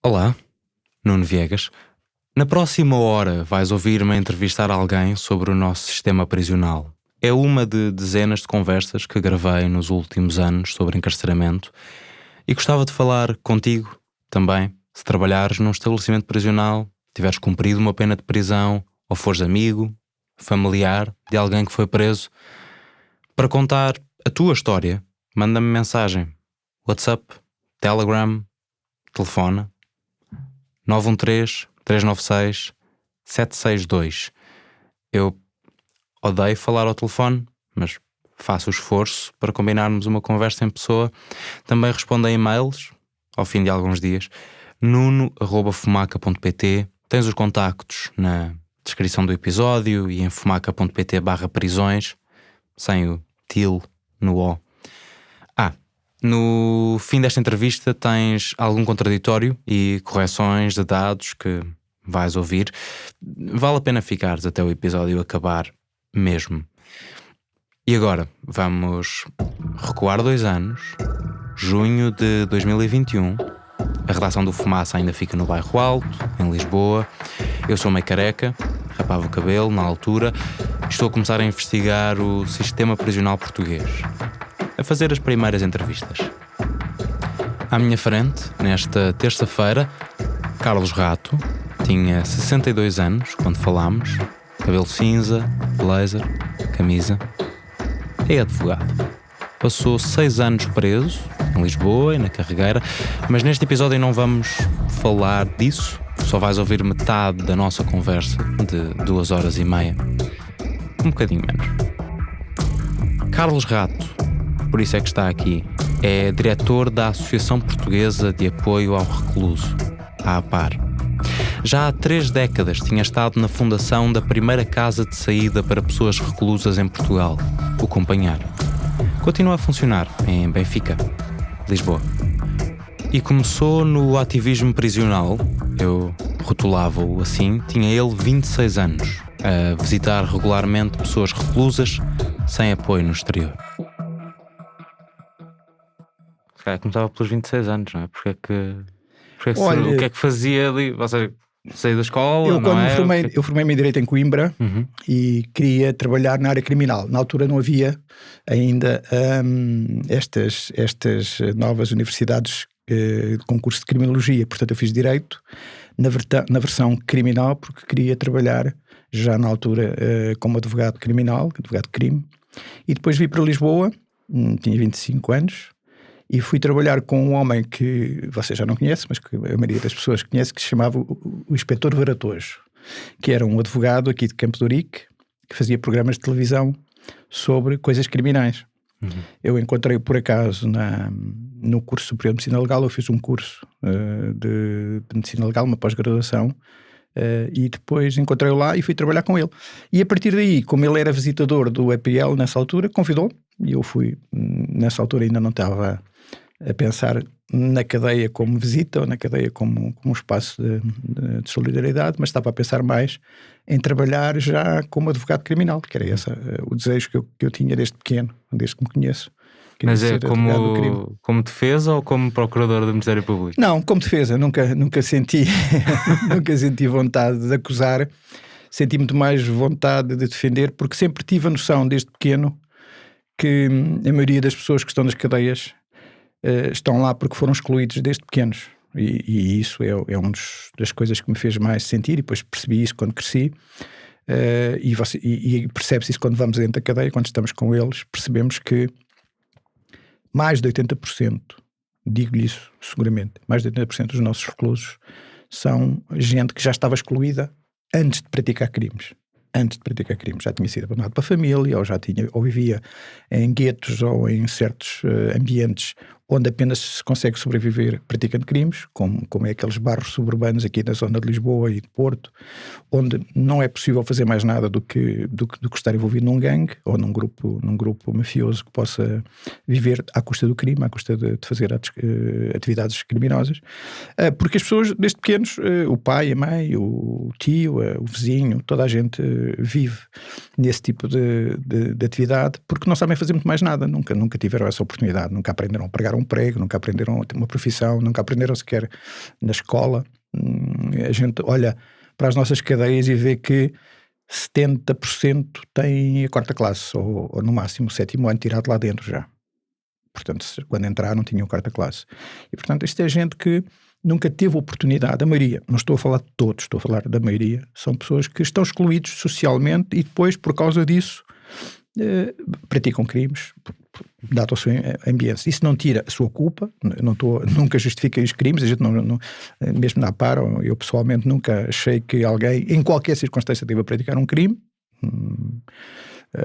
Olá, Nuno Viegas. Na próxima hora vais ouvir-me entrevistar alguém sobre o nosso sistema prisional. É uma de dezenas de conversas que gravei nos últimos anos sobre encarceramento e gostava de falar contigo também, se trabalhares num estabelecimento prisional, tiveres cumprido uma pena de prisão ou fores amigo, familiar de alguém que foi preso. Para contar a tua história, manda-me mensagem, WhatsApp, Telegram, telefona 913-396-762. Eu odeio falar ao telefone, mas faço o esforço para combinarmos uma conversa em pessoa. Também respondo a e-mails, ao fim de alguns dias, nuno@fumaca.pt. Tens os contactos na descrição do episódio e em fumaca.pt/prisões, sem o til no O. No fim desta entrevista tens algum contraditório e correções de dados que vais ouvir. Vale a pena ficares até o episódio acabar mesmo. E agora vamos recuar 2 anos, junho de 2021. A redação do Fumaça ainda fica no Bairro Alto, em Lisboa. Eu sou meio careca, rapava o cabelo na altura. Estou a começar a investigar o sistema prisional português, a fazer as primeiras entrevistas. À minha frente, nesta terça-feira, Carlos Rato. Tinha 62 anos quando falámos, cabelo cinza, blazer, camisa. É advogado. Passou 6 anos preso, em Lisboa e na Carregueira, mas neste episódio não vamos falar disso. Só vais ouvir metade da nossa conversa, de 2 horas e meia. Um bocadinho menos. Carlos Rato, por isso é que está aqui, é diretor da Associação Portuguesa de Apoio ao Recluso, a APAR. Já há 3 décadas tinha estado na fundação da primeira casa de saída para pessoas reclusas em Portugal, o Companhar. Continua a funcionar em Benfica, Lisboa. E começou no ativismo prisional, eu rotulava-o assim, tinha ele 26 anos, a visitar regularmente pessoas reclusas sem apoio no exterior. Começava pelos 26 anos, não é? Olha, o que é que fazia ali? Ou seja, saí da escola, eu formei-me em Direito em Coimbra e queria trabalhar na área criminal. Na altura não havia ainda estas novas universidades com curso de Criminologia. Portanto, eu fiz Direito na versão criminal porque queria trabalhar já na altura como advogado criminal, advogado de crime. E depois vim para Lisboa, tinha 25 anos. E fui trabalhar com um homem que você já não conhece, mas que a maioria das pessoas conhece, que se chamava o Inspetor Varatojo, que era um advogado aqui de Campo de Ourique, que fazia programas de televisão sobre coisas criminais. Eu encontrei-o por acaso no curso superior de Medicina Legal. Eu fiz um curso de Medicina Legal, uma pós-graduação, e depois encontrei-o lá e fui trabalhar com ele. E a partir daí, como ele era visitador do EPL nessa altura, convidou-me, e eu fui. Nessa altura ainda não estava a pensar na cadeia como visita ou na cadeia como um espaço de solidariedade, mas estava a pensar mais em trabalhar já como advogado criminal, que era esse o desejo que eu tinha desde pequeno, desde que me conheço. Mas é como defesa ou como procurador do Ministério Público? Não, como defesa. Nunca senti nunca senti vontade de acusar. Senti muito mais vontade de defender, porque sempre tive a noção desde pequeno que a maioria das pessoas que estão nas cadeias estão lá porque foram excluídos desde pequenos. E isso é uma das coisas que me fez mais sentir, e depois percebi isso quando cresci. E percebe-se isso quando vamos dentro da cadeia, quando estamos com eles, percebemos que mais de 80%, digo-lhe isso seguramente, mais de 80% dos nossos reclusos são gente que já estava excluída antes de praticar crimes. Já tinha sido abandonado para a família, ou vivia em guetos ou em certos ambientes onde apenas se consegue sobreviver praticando crimes, como é aqueles bairros suburbanos aqui na zona de Lisboa e de Porto, onde não é possível fazer mais nada do que estar envolvido num gangue ou num grupo mafioso que possa viver à custa do crime, à custa de fazer atividades criminosas. Porque as pessoas, desde pequenos, o pai, a mãe, o tio, o vizinho, toda a gente vive nesse tipo de atividade porque não sabem fazer muito mais nada, nunca tiveram essa oportunidade, nunca aprenderam a pregar um emprego, nunca aprenderam a ter uma profissão, nunca aprenderam sequer na escola. A gente olha para as nossas cadeias e vê que 70% têm a 4ª classe, ou no máximo o 7º ano tirado lá dentro já. Portanto, quando entraram tinham 4ª classe. E portanto isto é gente que nunca teve oportunidade. A maioria, não estou a falar de todos, estou a falar da maioria, são pessoas que estão excluídos socialmente e depois, por causa disso, praticam crimes, dado ao seu ambiente. Isso não tira a sua culpa, nunca justifica os crimes, a gente não mesmo na par, eu pessoalmente nunca achei que alguém, em qualquer circunstância, deva praticar um crime,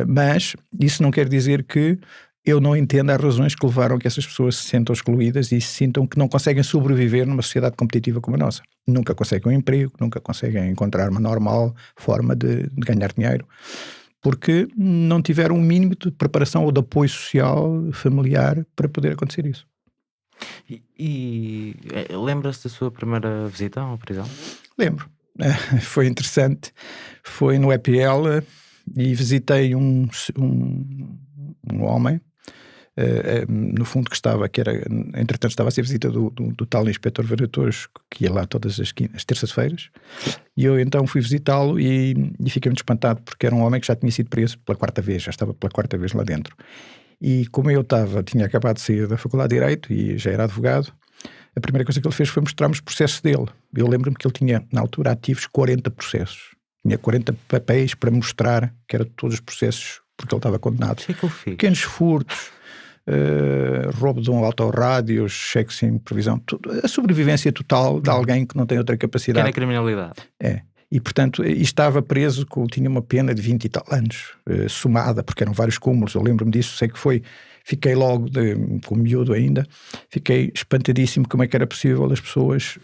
mas isso não quer dizer que eu não entendo as razões que levaram a que essas pessoas se sintam excluídas e se sintam que não conseguem sobreviver numa sociedade competitiva como a nossa. Nunca conseguem um emprego, nunca conseguem encontrar uma normal forma de ganhar dinheiro, porque não tiveram um mínimo de preparação ou de apoio social, familiar, para poder acontecer isso. E lembra-se da sua primeira visita à prisão? Lembro. Foi interessante. Foi no EPL e visitei um homem, no fundo entretanto estava a ser visita do tal inspetor Varatores, que ia lá todas as terças-feiras, e eu então fui visitá-lo e fiquei muito espantado, porque era um homem que já tinha sido preso pela 4ª vez, já estava pela 4ª vez lá dentro. E como eu tinha acabado de sair da Faculdade de Direito e já era advogado, a primeira coisa que ele fez foi mostrar-me os processos dele. Eu lembro-me que ele tinha, na altura, ativos 40 processos. Tinha 40 papéis para mostrar que eram todos os processos porque ele estava condenado. O que é que ele fez? Pequenos furtos, roubo de um autorrádio, cheque sem previsão, tudo, a sobrevivência total de alguém que não tem outra capacidade. Que é a criminalidade. E portanto, estava preso, tinha uma pena de 20 e tal anos, somada, porque eram vários cúmulos, eu lembro-me disso, sei que fiquei logo, com miúdo ainda, fiquei espantadíssimo como é que era possível as pessoas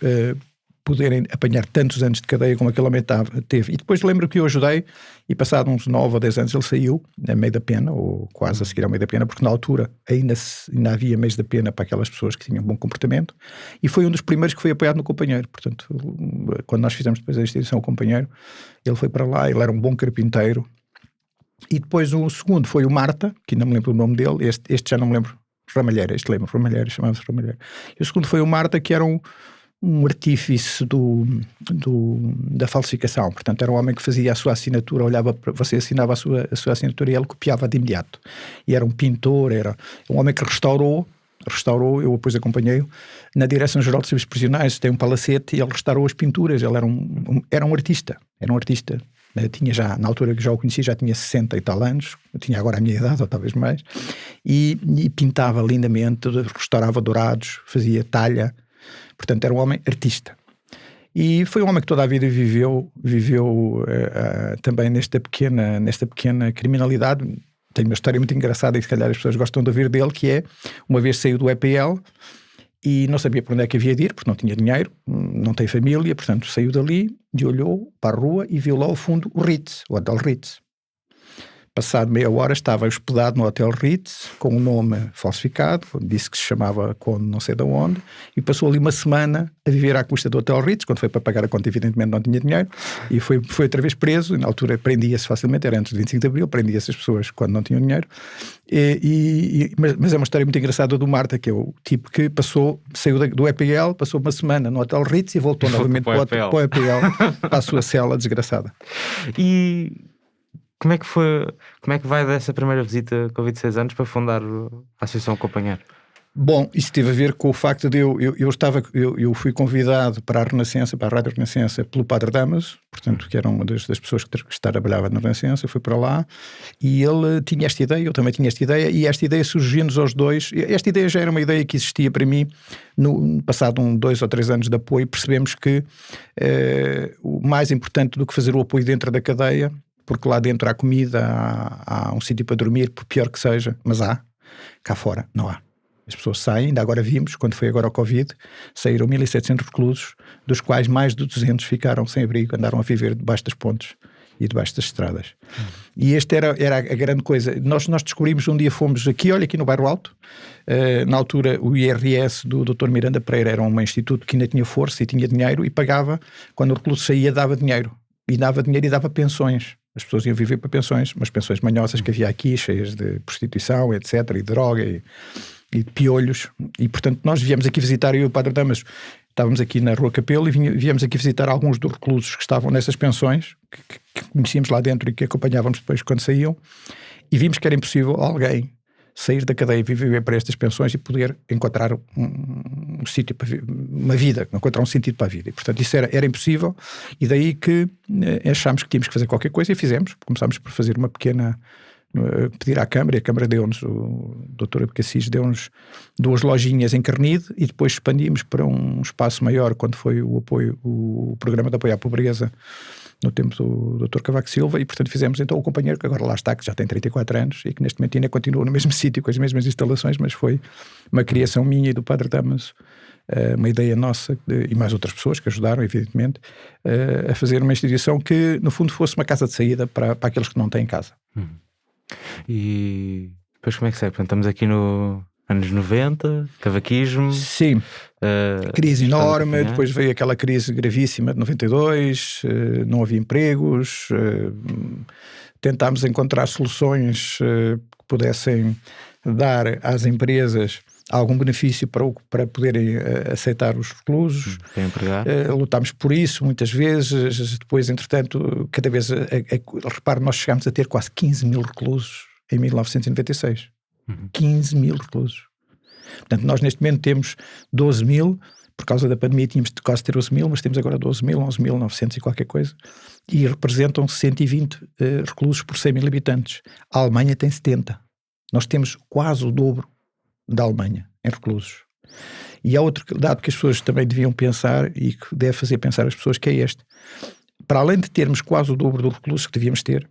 poderem apanhar tantos anos de cadeia como aquele homem teve. E depois lembro que eu ajudei, e passado uns 9 ou 10 anos ele saiu, a meio da pena, ou quase a seguir ao meio da pena, porque na altura ainda havia meios da pena para aquelas pessoas que tinham bom comportamento, e foi um dos primeiros que foi apoiado no Companheiro. Portanto, quando nós fizemos depois a instituição o Companheiro, ele foi para lá, ele era um bom carpinteiro. E depois o segundo foi o Marta, que não me lembro o nome dele, este já não me lembro, Ramalheira, chamava-se Ramalheira. E o segundo foi o Marta, que era um artífice da falsificação. Portanto, era um homem que fazia a sua assinatura, você assinava a sua assinatura e ele copiava de imediato. E era um pintor, era um homem que restaurou, eu depois acompanhei-o, na Direção-Geral de Serviços Prisionais, tem um palacete e ele restaurou as pinturas. Ele era um artista. Tinha já, na altura que já o conheci, já tinha 60 e tal anos, eu tinha agora a minha idade, ou talvez mais, e pintava lindamente, restaurava dourados, fazia talha. Portanto, era um homem artista. E foi um homem que toda a vida viveu também nesta pequena criminalidade. Tem uma história muito engraçada e se calhar as pessoas gostam de ouvir dele, que é, uma vez saiu do EPL e não sabia para onde é que havia de ir, porque não tinha dinheiro, não tem família, portanto saiu dali e olhou para a rua e viu lá ao fundo o Ritz, o Hotel Ritz. Passado meia hora estava hospedado no Hotel Ritz, com um nome falsificado, disse que se chamava Conde não sei de onde, e passou ali uma semana a viver à custa do Hotel Ritz. Quando foi para pagar a conta, evidentemente não tinha dinheiro, e foi outra vez preso. Na altura prendia-se facilmente, era antes de 25 de Abril, prendia-se as pessoas quando não tinham dinheiro. Mas é uma história muito engraçada do Marta, que é o tipo que saiu do EPL, passou uma semana no Hotel Ritz e voltou novamente para o EPL, para a sua cela desgraçada. E como é que vai dessa primeira visita com 26 anos para fundar a Associação Companheiro? Bom, isso teve a ver com o facto de eu fui convidado para a Renascença, para a Rádio Renascença, pelo Padre Damaso, portanto, que era uma das pessoas que trabalhava na Renascença. Eu fui para lá e ele tinha esta ideia, eu também tinha esta ideia, e esta ideia surgiu-nos aos dois. Esta ideia já era uma ideia que existia para mim, passado 2 ou 3 anos de apoio. Percebemos que o mais importante do que fazer o apoio dentro da cadeia, porque lá dentro há comida, há um sítio para dormir, por pior que seja, mas cá fora não há. As pessoas saem, ainda agora vimos, quando foi agora o Covid, saíram 1.700 reclusos, dos quais mais de 200 ficaram sem abrigo, andaram a viver debaixo das pontes e debaixo das estradas. E esta era a grande coisa. Nós descobrimos, um dia fomos aqui no Bairro Alto, na altura o IRS do Dr. Miranda Pereira era um instituto que ainda tinha força e tinha dinheiro, e pagava, quando o recluso saía, dava dinheiro e dava pensões. As pessoas iam viver para pensões, mas pensões manhosas que havia aqui, cheias de prostituição, etc., e droga. e de piolhos, e portanto nós viemos aqui visitar, eu e o Padre Damas, estávamos aqui na Rua Capelo e viemos aqui visitar alguns dos reclusos que estavam nessas pensões, que conhecíamos lá dentro e que acompanhávamos depois quando saíam, e vimos que era impossível alguém sair da cadeia e viver para estas pensões e poder encontrar um sítio para uma vida, encontrar um sentido para a vida. E, portanto, isso era impossível, e daí que achámos que tínhamos que fazer qualquer coisa e fizemos. Começámos por fazer uma pequena... pedir à Câmara, e a Câmara deu-nos, o Dr. Abcacis deu-nos 2 lojinhas em Carnide, e depois expandimos para um espaço maior quando foi o programa de apoio à pobreza no tempo do Dr. Cavaco Silva, e portanto fizemos então o companheiro que agora lá está, que já tem 34 anos e que neste momento ainda continua no mesmo sítio com as mesmas instalações, mas foi uma criação minha e do Padre Damas, uma ideia nossa, e mais outras pessoas que ajudaram, evidentemente, a fazer uma instituição que no fundo fosse uma casa de saída para aqueles que não têm casa. E depois como é que segue? Portanto, estamos aqui no anos 90, cavaquismo. Sim, crise enorme, depois veio aquela crise gravíssima de 92, não havia empregos, tentámos encontrar soluções que pudessem dar às empresas algum benefício para poderem aceitar os reclusos. Lutámos por isso muitas vezes. Depois, entretanto, cada vez, repare, nós chegámos a ter quase 15 mil reclusos em 1996. 15 mil reclusos. Portanto, nós neste momento temos 12 mil, por causa da pandemia tínhamos de quase ter 12 mil, mas temos agora 12 mil, 11.900 e qualquer coisa, e representam 120 reclusos por 100 mil habitantes. A Alemanha tem 70. Nós temos quase o dobro da Alemanha em reclusos. E há outro dado que as pessoas também deviam pensar e que deve fazer pensar as pessoas, que é este. Para além de termos quase o dobro dos reclusos que devíamos ter,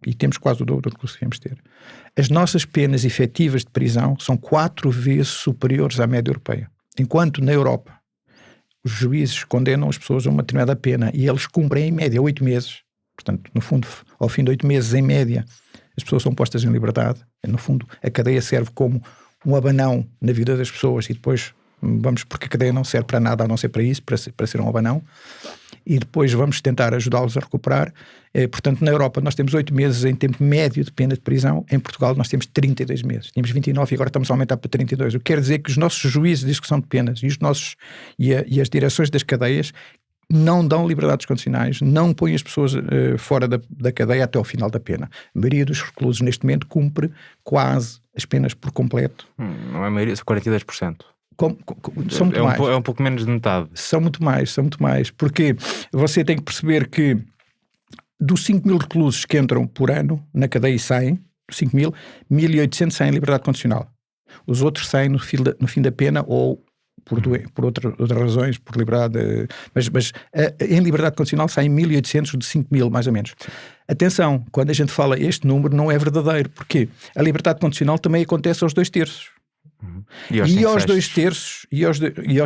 e temos quase o dobro dos reclusos que devíamos ter, as nossas penas efetivas de prisão são 4 vezes superiores à média europeia. Enquanto na Europa os juízes condenam as pessoas a uma determinada pena e eles cumprem em média 8 meses, portanto, no fundo, ao fim de 8 meses, em média, as pessoas são postas em liberdade. No fundo, a cadeia serve como um abanão na vida das pessoas, e depois porque a cadeia não serve para nada a não ser para isso, para ser um abanão, e depois vamos tentar ajudá-los a recuperar. Portanto, na Europa nós temos 8 meses em tempo médio de pena de prisão, em Portugal nós temos 32 meses, tínhamos 29 e agora estamos a aumentar para 32, o que quer dizer que os nossos juízes de execução de penas e as direções das cadeias não dão liberdades condicionais, não põem as pessoas fora da cadeia até ao final da pena. A maioria dos reclusos neste momento cumpre quase as penas por completo. Não é a maioria, são 42%. São muito mais. É um pouco menos de metade. São muito mais, porque você tem que perceber que dos 5 mil reclusos que entram por ano na cadeia e saem, 5 mil, 1.800 saem em liberdade condicional. Os outros saem no fim da pena ou por outras razões, por liberdade, mas em liberdade condicional saem 1.800 de 5 mil, mais ou menos. Atenção, quando a gente fala este número não é verdadeiro, porque a liberdade condicional também acontece aos 2/3. E aos 2/3 e aos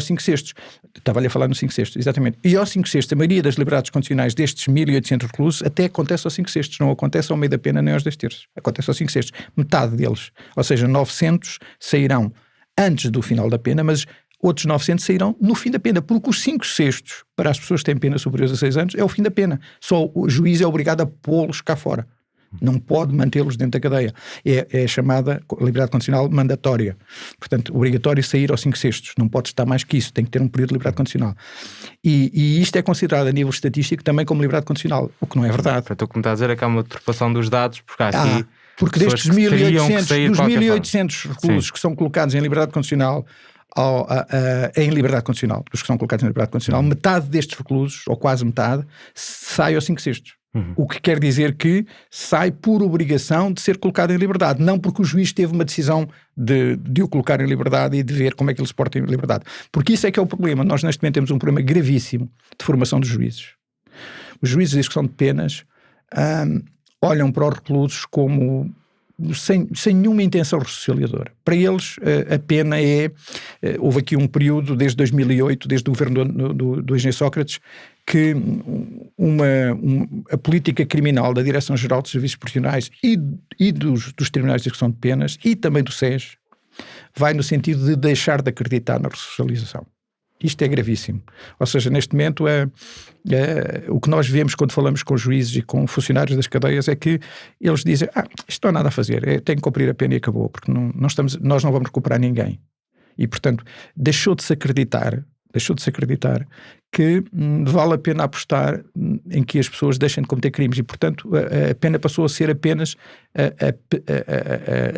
5/6. Estava-lhe a falar no 5/6, exatamente. E aos 5/6, a maioria das liberdades condicionais destes 1.800 reclusos até acontece aos 5/6, não acontece ao meio da pena nem aos 2/3. Acontece aos 5/6, metade deles. Ou seja, 900 sairão antes do final da pena, mas outros 900 sairão no fim da pena, porque os 5/6 para as pessoas que têm pena superior a 6 anos é o fim da pena. Só o juiz é obrigado a pô-los cá fora. Não pode mantê-los dentro da cadeia. É a chamada liberdade condicional mandatória. Portanto, obrigatório sair aos 5/6. Não pode estar mais que isso. Tem que ter um período de liberdade condicional. E isto é considerado a nível estatístico também como liberdade condicional, o que não é verdade. Portanto, o que me está a dizer é que há uma deturpação dos dados, porque há aqui porque destes 1.800 reclusos que são colocados em liberdade condicional, em liberdade condicional, os que são colocados em liberdade condicional, metade destes reclusos, ou quase metade, sai aos 5/6. O que quer dizer que sai por obrigação de ser colocado em liberdade, não porque o juiz teve uma decisão de o colocar em liberdade e de ver como é que ele se porta em liberdade. Porque isso é que é o problema. Nós neste momento temos um problema gravíssimo de formação dos juízes. Os juízes de execução de penas olham para os reclusos como sem nenhuma intenção ressocializadora. Para eles a pena houve aqui um período desde 2008, desde o governo do engenheiro Sócrates, que a política criminal da Direção-Geral de Serviços Prisionais e dos Tribunais de Execução de Penas e também do SES vai no sentido de deixar de acreditar na ressocialização. Isto é gravíssimo. Ou seja, neste momento o que nós vemos quando falamos com juízes e com funcionários das cadeias é que eles dizem, isto não há nada a fazer, tem que cumprir a pena e acabou, porque nós não vamos recuperar ninguém. E, portanto, deixou de se acreditar que vale a pena apostar em que as pessoas deixem de cometer crimes e, portanto, a pena passou a ser apenas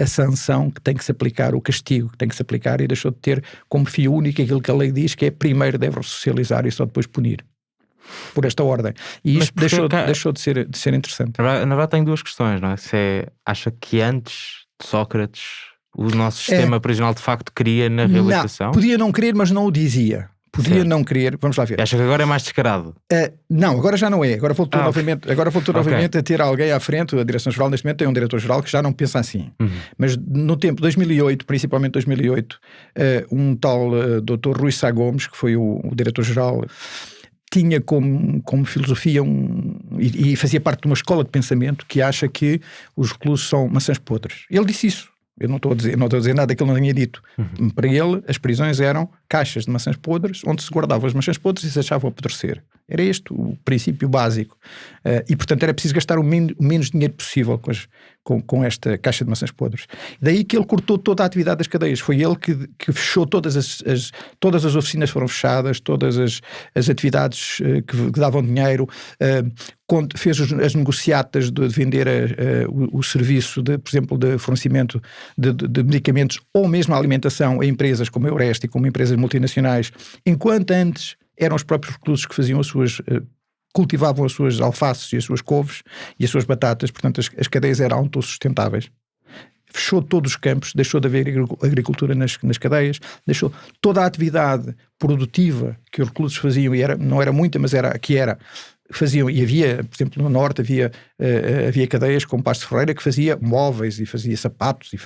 a sanção que tem que se aplicar, o castigo que tem que se aplicar, e deixou de ter como fio único aquilo que a lei diz, que é primeiro deve socializar e só depois punir. Por esta ordem. E isto deixou de ser interessante. Na verdade tem duas questões, não é? Acha que antes de Sócrates o nosso sistema prisional de facto queria na reabilitação? Não, podia não querer, mas não o dizia. Podia não querer, vamos lá ver. Acha que agora é mais descarado? Não, agora já não é. Agora voltou novamente a ter alguém à frente. A Direção-Geral neste momento tem um diretor-geral que já não pensa assim. Mas no tempo de 2008, principalmente 2008, um tal Dr. Rui Sá Gomes, que foi o diretor-geral, tinha como filosofia e fazia parte de uma escola de pensamento que acha que os reclusos são maçãs podres. Ele disse isso. Eu não estou a dizer nada que ele não tinha dito. Para ele, as prisões eram caixas de maçãs podres, onde se guardavam as maçãs podres e se achavam apodrecer. Era este o princípio básico. E, portanto, era preciso gastar o menos dinheiro possível com esta caixa de maçãs podres. Daí que ele cortou toda a atividade das cadeias. Foi ele que fechou todas as oficinas foram fechadas, todas as atividades que davam dinheiro, fez as negociatas de vender o serviço, por exemplo, de fornecimento de medicamentos ou mesmo a alimentação a empresas como a Eureste e como empresas multinacionais, enquanto antes eram os próprios reclusos que faziam cultivavam as suas alfaces e as suas couves e as suas batatas. Portanto as cadeias eram autossustentáveis. Fechou todos os campos, deixou de haver agricultura nas cadeias, deixou toda a atividade produtiva que os reclusos faziam, e não era muita, mas faziam, e havia, por exemplo, no Norte havia cadeias como Paços de Ferreira que fazia móveis e fazia sapatos e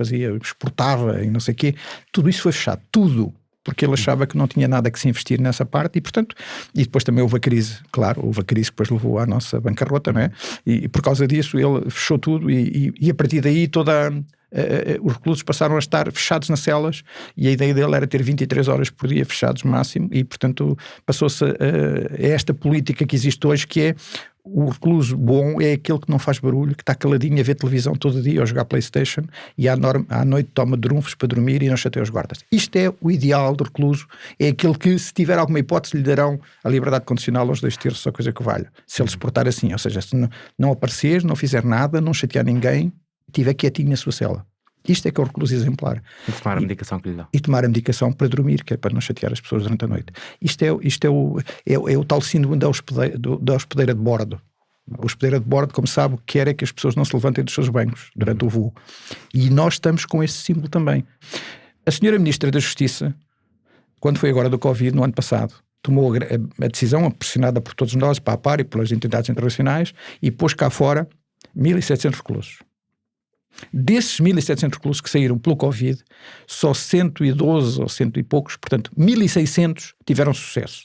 exportava e não sei o quê. Tudo isso foi fechado, tudo, porque ele achava que não tinha nada que se investir nessa parte, e portanto, e depois também houve a crise, claro, houve a crise que depois levou à nossa bancarrota, não é? E por causa disso ele fechou tudo e a partir daí os reclusos passaram a estar fechados nas celas, e a ideia dele era ter 23 horas por dia fechados máximo, e portanto passou-se a esta política que existe hoje, que é o recluso bom é aquele que não faz barulho, que está caladinho a ver televisão todo dia ou a jogar PlayStation, e à noite toma drunfos para dormir e não chateia os guardas. Isto é o ideal do recluso, é aquele que, se tiver alguma hipótese, lhe darão a liberdade condicional aos 2/3, a coisa que valha, se ele se portar assim, ou seja, se não aparecer, não fizer nada, não chatear ninguém, estiver quietinho na sua cela. Isto é que é o recluso exemplar. E tomar a medicação que lhe dão. E tomar a medicação para dormir, que é para não chatear as pessoas durante a noite. Isto é o tal síndrome da hospedeira de bordo. A hospedeira de bordo, como sabe, o que quer é que as pessoas não se levantem dos seus bancos durante o voo. E nós estamos com esse símbolo também. A senhora Ministra da Justiça, quando foi agora do Covid, no ano passado, tomou a decisão, pressionada por todos nós, para a par e pelas entidades internacionais, e pôs cá fora 1.700 reclusos. Desses 1.700 reclusos que saíram pelo Covid, só 112 ou 100 e poucos, portanto 1.600 tiveram sucesso.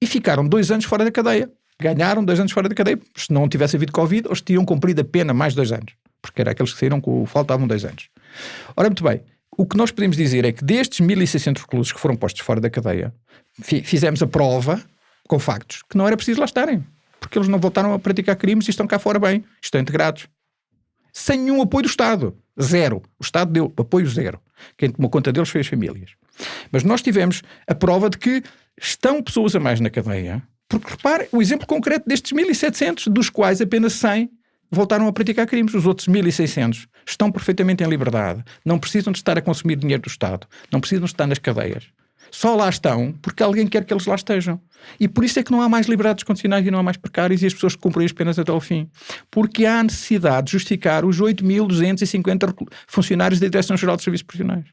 E ficaram 2 anos fora da cadeia. Ganharam 2 anos fora da cadeia, se não tivesse havido Covid, ou se tinham cumprido a pena mais 2 anos. Porque eram aqueles que saíram com faltavam 2 anos. Ora, muito bem, o que nós podemos dizer é que destes 1.600 reclusos que foram postos fora da cadeia, fizemos a prova, com factos, que não era preciso lá estarem. Porque eles não voltaram a praticar crimes e estão cá fora bem, estão integrados. Sem nenhum apoio do Estado. Zero. O Estado deu apoio zero. Quem tomou conta deles foi as famílias. Mas nós tivemos a prova de que estão pessoas a mais na cadeia, porque repare o exemplo concreto destes 1.700, dos quais apenas 100 voltaram a praticar crimes. Os outros 1.600 estão perfeitamente em liberdade. Não precisam de estar a consumir dinheiro do Estado. Não precisam de estar nas cadeias. Só lá estão porque alguém quer que eles lá estejam. E por isso é que não há mais liberdades condicionais e não há mais precários e as pessoas que cumprem as penas até ao fim. Porque há necessidade de justificar os 8.250 funcionários da Direção-Geral de Serviços Prisionais.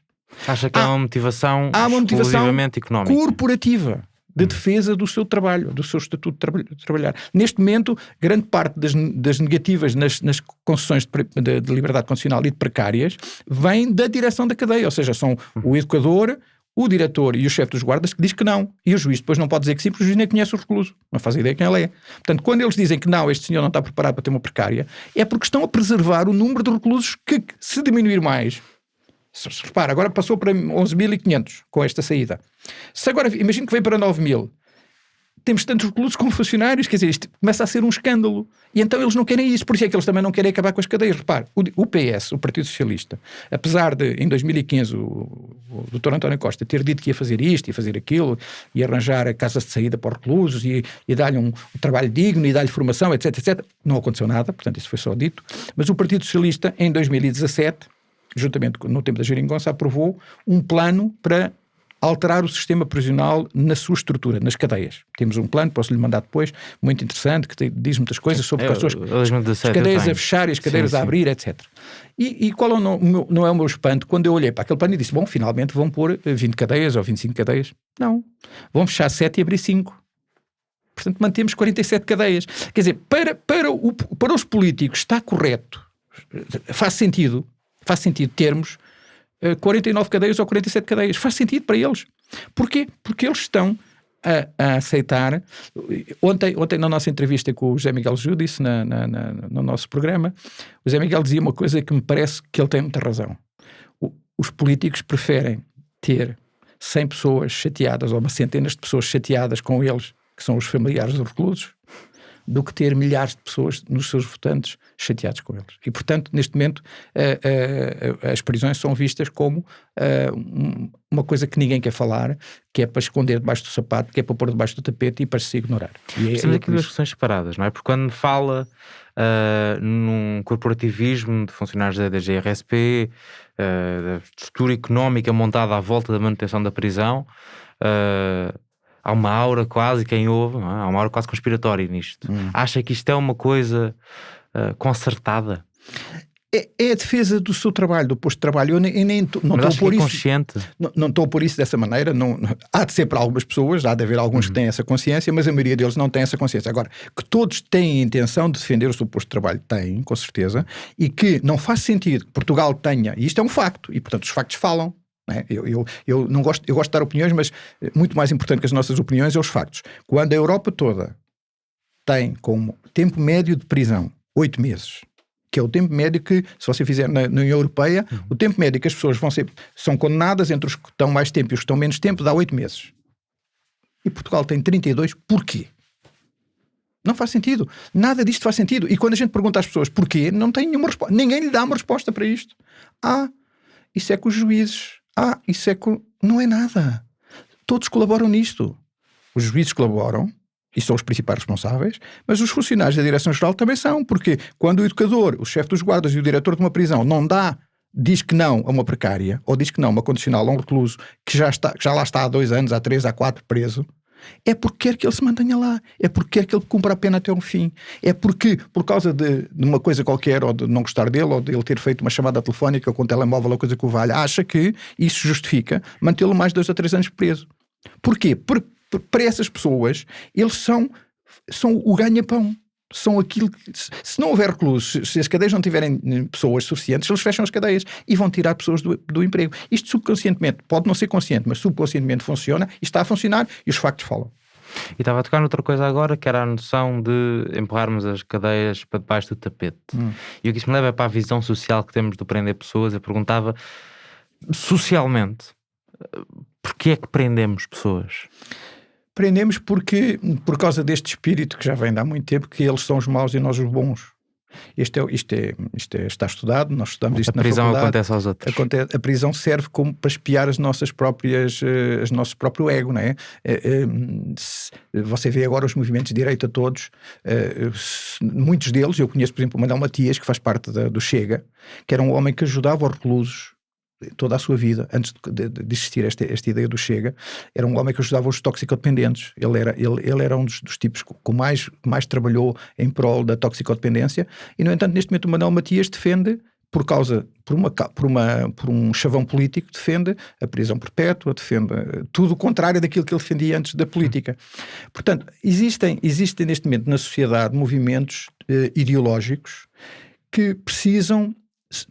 Acha que há uma motivação exclusivamente económica? Corporativa. De defesa do seu trabalho, do seu estatuto de trabalhar. Neste momento, grande parte das negativas nas concessões de liberdade condicional e de precárias vem da direção da cadeia, ou seja, são o educador, o diretor e o chefe dos guardas que diz que não. E o juiz depois não pode dizer que sim, porque o juiz nem conhece o recluso. Não faz ideia quem ele é. Portanto, quando eles dizem que não, este senhor não está preparado para ter uma precária, é porque estão a preservar o número de reclusos que, se diminuir mais, Repara, agora passou para 11.500 com esta saída. Se agora, imagino que vem para 9.000. Temos tantos reclusos como funcionários, quer dizer, isto começa a ser um escândalo. E então eles não querem isso, por isso é que eles também não querem acabar com as cadeias. Repare, o PS, o Partido Socialista, apesar de, em 2015, o Dr. António Costa ter dito que ia fazer isto, ia fazer aquilo, ia arranjar casas de saída para os reclusos, e dar-lhe um trabalho digno, e dar-lhe formação, etc, etc, não aconteceu nada, portanto isso foi só dito. Mas o Partido Socialista, em 2017, juntamente no tempo da Geringonça, aprovou um plano para alterar o sistema prisional na sua estrutura, nas cadeias. Temos um plano, posso-lhe mandar depois, muito interessante, que diz muitas coisas sobre as cadeias a fechar e as cadeias a abrir, etc. E qual não é o meu espanto? Quando eu olhei para aquele plano e disse, bom, finalmente vão pôr 20 cadeias ou 25 cadeias. Não. Vão fechar 7 e abrir 5. Portanto, mantemos 47 cadeias. Quer dizer, para os políticos está correto, faz sentido termos 49 cadeias ou 47 cadeias. Faz sentido para eles. Porquê? Porque eles estão a aceitar. Ontem na nossa entrevista com o José Miguel Júdice, disse no nosso programa, o José Miguel dizia uma coisa que me parece que ele tem muita razão. Os políticos preferem ter 100 pessoas chateadas ou uma centenas de pessoas chateadas com eles, que são os familiares dos reclusos, do que ter milhares de pessoas nos seus votantes chateados com eles. E, portanto, neste momento, as prisões são vistas como uma coisa que ninguém quer falar, que é para esconder debaixo do sapato, que é para pôr debaixo do tapete e para se ignorar. Temos aqui duas questões separadas, não é? Porque quando fala num corporativismo de funcionários da GRSP, da estrutura económica montada à volta da manutenção da prisão, há uma aura quase, quem ouve, não é? Há uma aura quase conspiratória nisto. Acha que isto é uma coisa concertada? É a defesa do seu trabalho, do posto de trabalho. Eu nem estou a pôr isso consciente. Não estou a pôr isso dessa maneira. Não, há de ser para algumas pessoas, há de haver alguns que têm essa consciência, mas a maioria deles não tem essa consciência. Agora, que todos têm a intenção de defender o seu posto de trabalho, têm, com certeza, e que não faz sentido que Portugal tenha, e isto é um facto, e portanto os factos falam. Eu gosto de dar opiniões, mas muito mais importante que as nossas opiniões é os factos. Quando a Europa toda tem como tempo médio de prisão 8 meses, que é o tempo médio que, se você fizer na União Europeia, o tempo médio que as pessoas são condenadas entre os que estão mais tempo e os que estão menos tempo, dá 8 meses. E Portugal tem 32, porquê? Não faz sentido. Nada disto faz sentido. E quando a gente pergunta às pessoas porquê, não tem nenhuma resposta. Ninguém lhe dá uma resposta para isto. Isso é com os juízes. Isso é com... Não é nada. Todos colaboram nisto. Os juízes colaboram e são os principais responsáveis, mas os funcionários da Direção-Geral também são, porque quando o educador, o chefe dos guardas e o diretor de uma prisão diz que não a uma precária, ou diz que não a uma condicional, a um recluso que já lá está há 2 anos, há 3, há 4 preso, é porque quer que ele se mantenha lá, é porque quer que ele cumpra a pena até o fim, é porque, por causa de uma coisa qualquer, ou de não gostar dele, ou de ele ter feito uma chamada telefónica com o telemóvel ou coisa que o valha, acha que isso justifica mantê-lo mais 2 ou 3 anos preso. Porquê? Para essas pessoas, eles são o ganha-pão. São aquilo que, se não houver reclusos, se as cadeias não tiverem pessoas suficientes, eles fecham as cadeias e vão tirar pessoas do emprego. Isto subconscientemente, pode não ser consciente, mas subconscientemente funciona e está a funcionar e os factos falam. E estava a tocar noutra coisa agora, que era a noção de empurrarmos as cadeias para debaixo do tapete. E o que isso me leva é para a visão social que temos de prender pessoas. Eu perguntava, socialmente, porquê é que prendemos pessoas? Prendemos porque, por causa deste espírito que já vem de há muito tempo, que eles são os maus e nós os bons. Isto está estudado, nós estudamos isto na faculdade. A prisão acontece aos outros. A prisão serve como para espiar as nossas próprias, nosso próprio ego, não é? Você vê agora os movimentos de direita todos, muitos deles, eu conheço, por exemplo, o Manuel Matias, que faz parte do Chega, que era um homem que ajudava os reclusos toda a sua vida, antes de existir esta ideia do Chega. Era um homem que ajudava os toxicodependentes. Ele era um dos tipos que mais trabalhou em prol da toxicodependência, e no entanto neste momento o Manuel Matias defende, por um chavão político, defende a prisão perpétua, defende tudo o contrário daquilo que ele defendia antes da política. Portanto, existem neste momento na sociedade movimentos ideológicos que precisam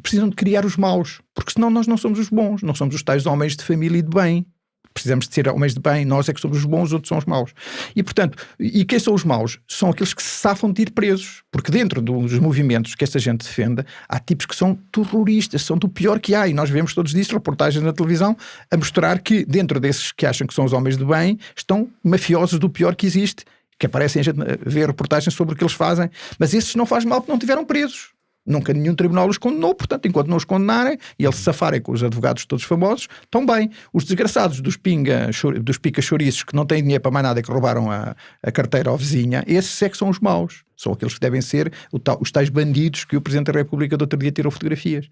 de criar os maus, porque senão nós não somos os bons, não somos os tais homens de família e de bem. Precisamos de ser homens de bem, nós é que somos os bons, os outros são os maus. E, portanto, e quem são os maus? São aqueles que se safam de ir presos. Porque dentro dos movimentos que esta gente defende, há tipos que são terroristas, são do pior que há. E nós vemos todos isso, reportagens na televisão, a mostrar que dentro desses que acham que são os homens de bem, estão mafiosos do pior que existe, que aparecem a gente ver reportagens sobre o que eles fazem. Mas esses não faz mal porque não tiveram presos. Nunca nenhum tribunal os condenou, portanto, enquanto não os condenarem e eles se safarem com os advogados todos famosos, estão bem. Os desgraçados dos pica-chouriços que não têm dinheiro para mais nada e que roubaram a carteira ao vizinha, esses é que são os maus. São aqueles que devem ser os tais bandidos que o Presidente da República do outro dia tirou fotografias.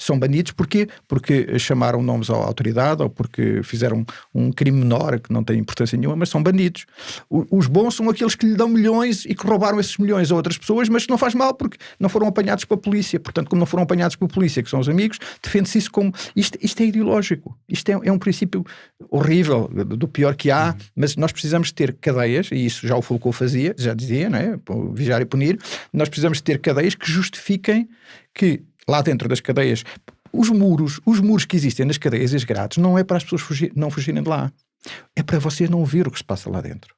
São bandidos porquê? Porque chamaram nomes à autoridade ou porque fizeram um crime menor que não tem importância nenhuma, mas são bandidos. Os bons são aqueles que lhe dão milhões e que roubaram esses milhões a outras pessoas, mas que não faz mal porque não foram apanhados pela polícia. Portanto, como não foram apanhados pela polícia, que são os amigos, defende-se isso como... Isto é ideológico. Isto é um princípio horrível, do pior que há, mas nós precisamos ter cadeias, e isso já o Foucault fazia, já dizia, não é? Vigiar e punir. Nós precisamos ter cadeias que justifiquem que lá dentro das cadeias, os muros que existem nas cadeias e as grades, não é para as pessoas não fugirem de lá. É para vocês não ver o que se passa lá dentro.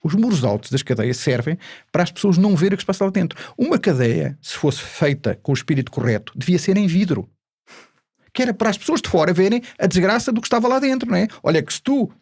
Os muros altos das cadeias servem para as pessoas não verem o que se passa lá dentro. Uma cadeia, se fosse feita com o espírito correto, devia ser em vidro. Que era para as pessoas de fora verem a desgraça do que estava lá dentro, não é? Olha, que se tu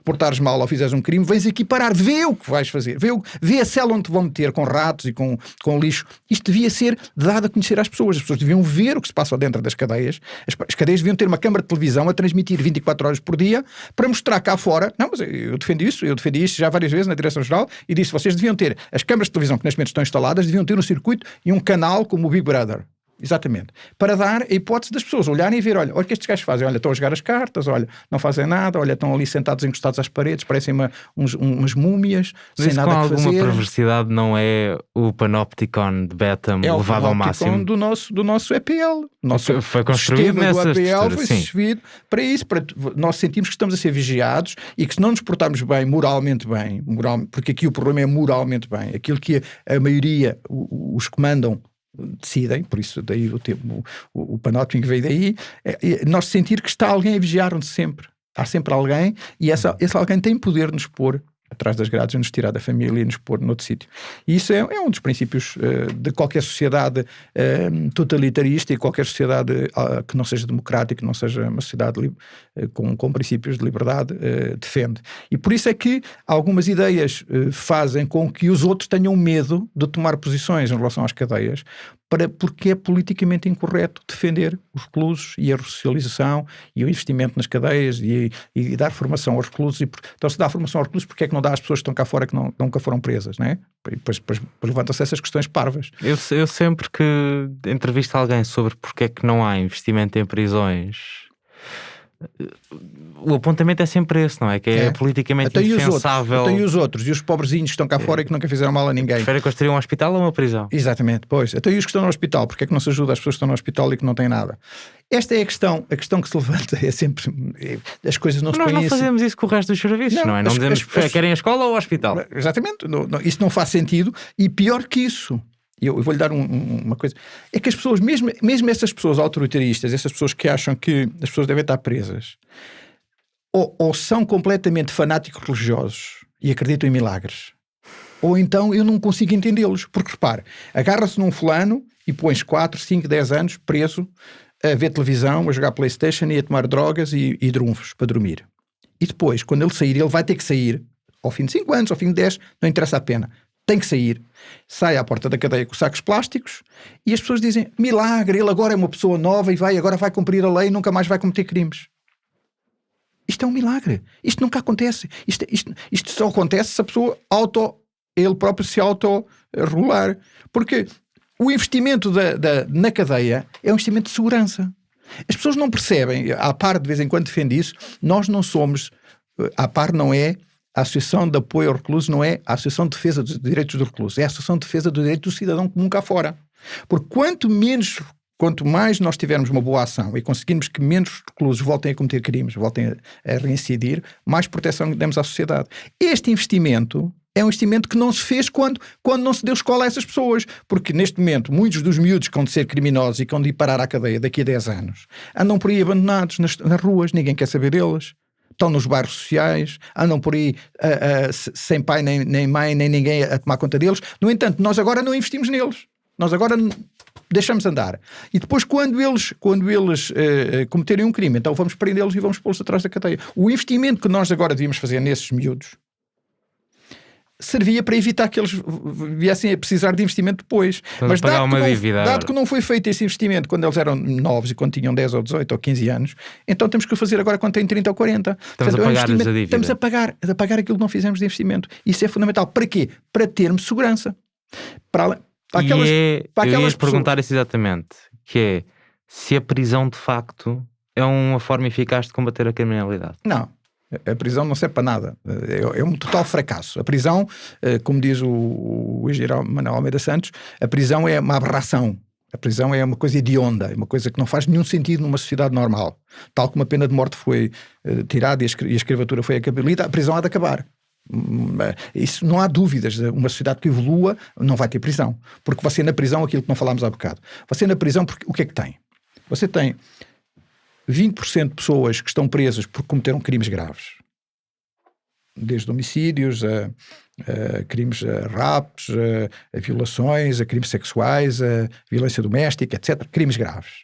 portares mal ou fizeres um crime, vens aqui parar, vê o que vais fazer, vê a cela onde te vão meter com ratos e com lixo. Isto devia ser dado a conhecer às pessoas. As pessoas deviam ver o que se passa dentro das cadeias. As cadeias deviam ter uma câmara de televisão a transmitir 24 horas por dia para mostrar cá fora. Não, mas eu defendi isto já várias vezes na Direção-Geral e disse, vocês deviam ter, as câmaras de televisão que neste momento estão instaladas, deviam ter um circuito e um canal como o Big Brother. Exatamente. Para dar a hipótese das pessoas olharem e ver, olha o que estes gajos fazem, olha, estão a jogar as cartas, olha, não fazem nada, olha, estão ali sentados encostados às paredes, parecem umas múmias, sem nada a fazer. Com alguma perversidade não é o Panopticon de Betham levado ao máximo? É o Panopticon do nosso EPL. Foi construído nessa EPL foi construído para isso, nós sentimos que estamos a ser vigiados e que se não nos portarmos bem, moralmente bem, porque aqui o problema é moralmente bem, aquilo que a maioria, os que mandam, decidem, por isso daí o Panopticon veio daí, nós sentir que está alguém a vigiar-nos sempre. Há sempre alguém e esse alguém tem poder de nos pôr atrás das grades e nos tirar da família e nos pôr noutro sítio. E isso é um dos princípios de qualquer sociedade totalitarista e qualquer sociedade que não seja democrática, que não seja uma sociedade com princípios de liberdade, defende. E por isso é que algumas ideias fazem com que os outros tenham medo de tomar posições em relação às cadeias, porque é politicamente incorreto defender os reclusos e a ressocialização e o investimento nas cadeias e dar formação aos reclusos. Então se dá formação aos reclusos, porque é que não dá às pessoas que estão cá fora que nunca foram presas, não é? E depois levantam-se essas questões parvas. Eu sempre que entrevisto alguém sobre porque é que não há investimento em prisões, o apontamento é sempre esse, não é? Que é politicamente indefensável. Até os outros, e os pobrezinhos que estão cá fora e que nunca fizeram mal a ninguém. Preferem construir um hospital ou uma prisão? Exatamente, pois. Até os que estão no hospital, porque é que não se ajuda as pessoas que estão no hospital e que não têm nada? Esta é a questão que se levanta, é sempre, as coisas não se põem assim. Nós não fazemos isso com o resto dos serviços, não é? Não dizemos que querem a escola ou o hospital. Exatamente, isso não faz sentido, e pior que isso, eu vou-lhe dar uma coisa, é que as pessoas, mesmo essas pessoas autoritaristas, essas pessoas que acham que as pessoas devem estar presas, ou são completamente fanáticos religiosos e acreditam em milagres, ou então eu não consigo entendê-los, porque repare, agarra-se num fulano e pões 4, 5, 10 anos preso a ver televisão, a jogar PlayStation e a tomar drogas e drunfos para dormir. E depois, quando ele sair, ele vai ter que sair, ao fim de 5 anos, ao fim de 10, não interessa a pena. Tem que sair, sai à porta da cadeia com sacos plásticos e as pessoas dizem, milagre, ele agora é uma pessoa nova e agora vai cumprir a lei e nunca mais vai cometer crimes. Isto é um milagre. Isto nunca acontece. Isto só acontece se a pessoa ele próprio se autorregular. Porque o investimento na cadeia é um investimento de segurança. As pessoas não percebem, a par de vez em quando defende isso, nós não somos, a par não é a Associação de Apoio ao Recluso, não é a Associação de Defesa dos Direitos do Recluso, é a Associação de Defesa do Direito do Cidadão comum cá fora. Porque quanto mais nós tivermos uma boa ação e conseguirmos que menos reclusos voltem a cometer crimes, voltem a reincidir, mais proteção demos à sociedade. Este investimento é um investimento que não se fez quando não se deu escola a essas pessoas. Porque neste momento, muitos dos miúdos que vão de ser criminosos e que vão de ir parar à cadeia daqui a 10 anos, andam por aí abandonados nas ruas, ninguém quer saber deles. estão nos bairros sociais, andam por aí sem pai, nem mãe, nem ninguém a tomar conta deles. No entanto, nós agora não investimos neles. Nós agora deixamos andar. E depois, quando eles cometerem um crime, então vamos prendê-los e vamos pô-los atrás da cadeia. O investimento que nós agora devíamos fazer nesses miúdos servia para evitar que eles viessem a precisar de investimento depois. Mas dado que não foi feito esse investimento quando eles eram novos e quando tinham 10 ou 18 ou 15 anos, então temos que o fazer agora quando têm 30 ou 40. Estamos a pagar-lhes a dívida. Estamos a pagar aquilo que não fizemos de investimento. Isso é fundamental. Para quê? Para termos segurança. Para aquelas eu ia perguntar isso exatamente, que é se a prisão de facto é uma forma eficaz de combater a criminalidade. Não. A prisão não serve para nada. É um total fracasso. A prisão, como diz o engenheiro Manuel Almeida Santos, a prisão é uma aberração. A prisão é uma coisa hedionda, é uma coisa que não faz nenhum sentido numa sociedade normal. Tal como a pena de morte foi tirada e a escravatura foi acabalida, a prisão há de acabar. Isso não há dúvidas. Uma sociedade que evolua não vai ter prisão. Porque você na prisão, aquilo que não falámos há bocado, você na prisão, o que é que tem? Você tem 20% de pessoas que estão presas porque cometeram crimes graves, desde homicídios a crimes, a raptos, a violações, a crimes sexuais, a violência doméstica, etc. Crimes graves.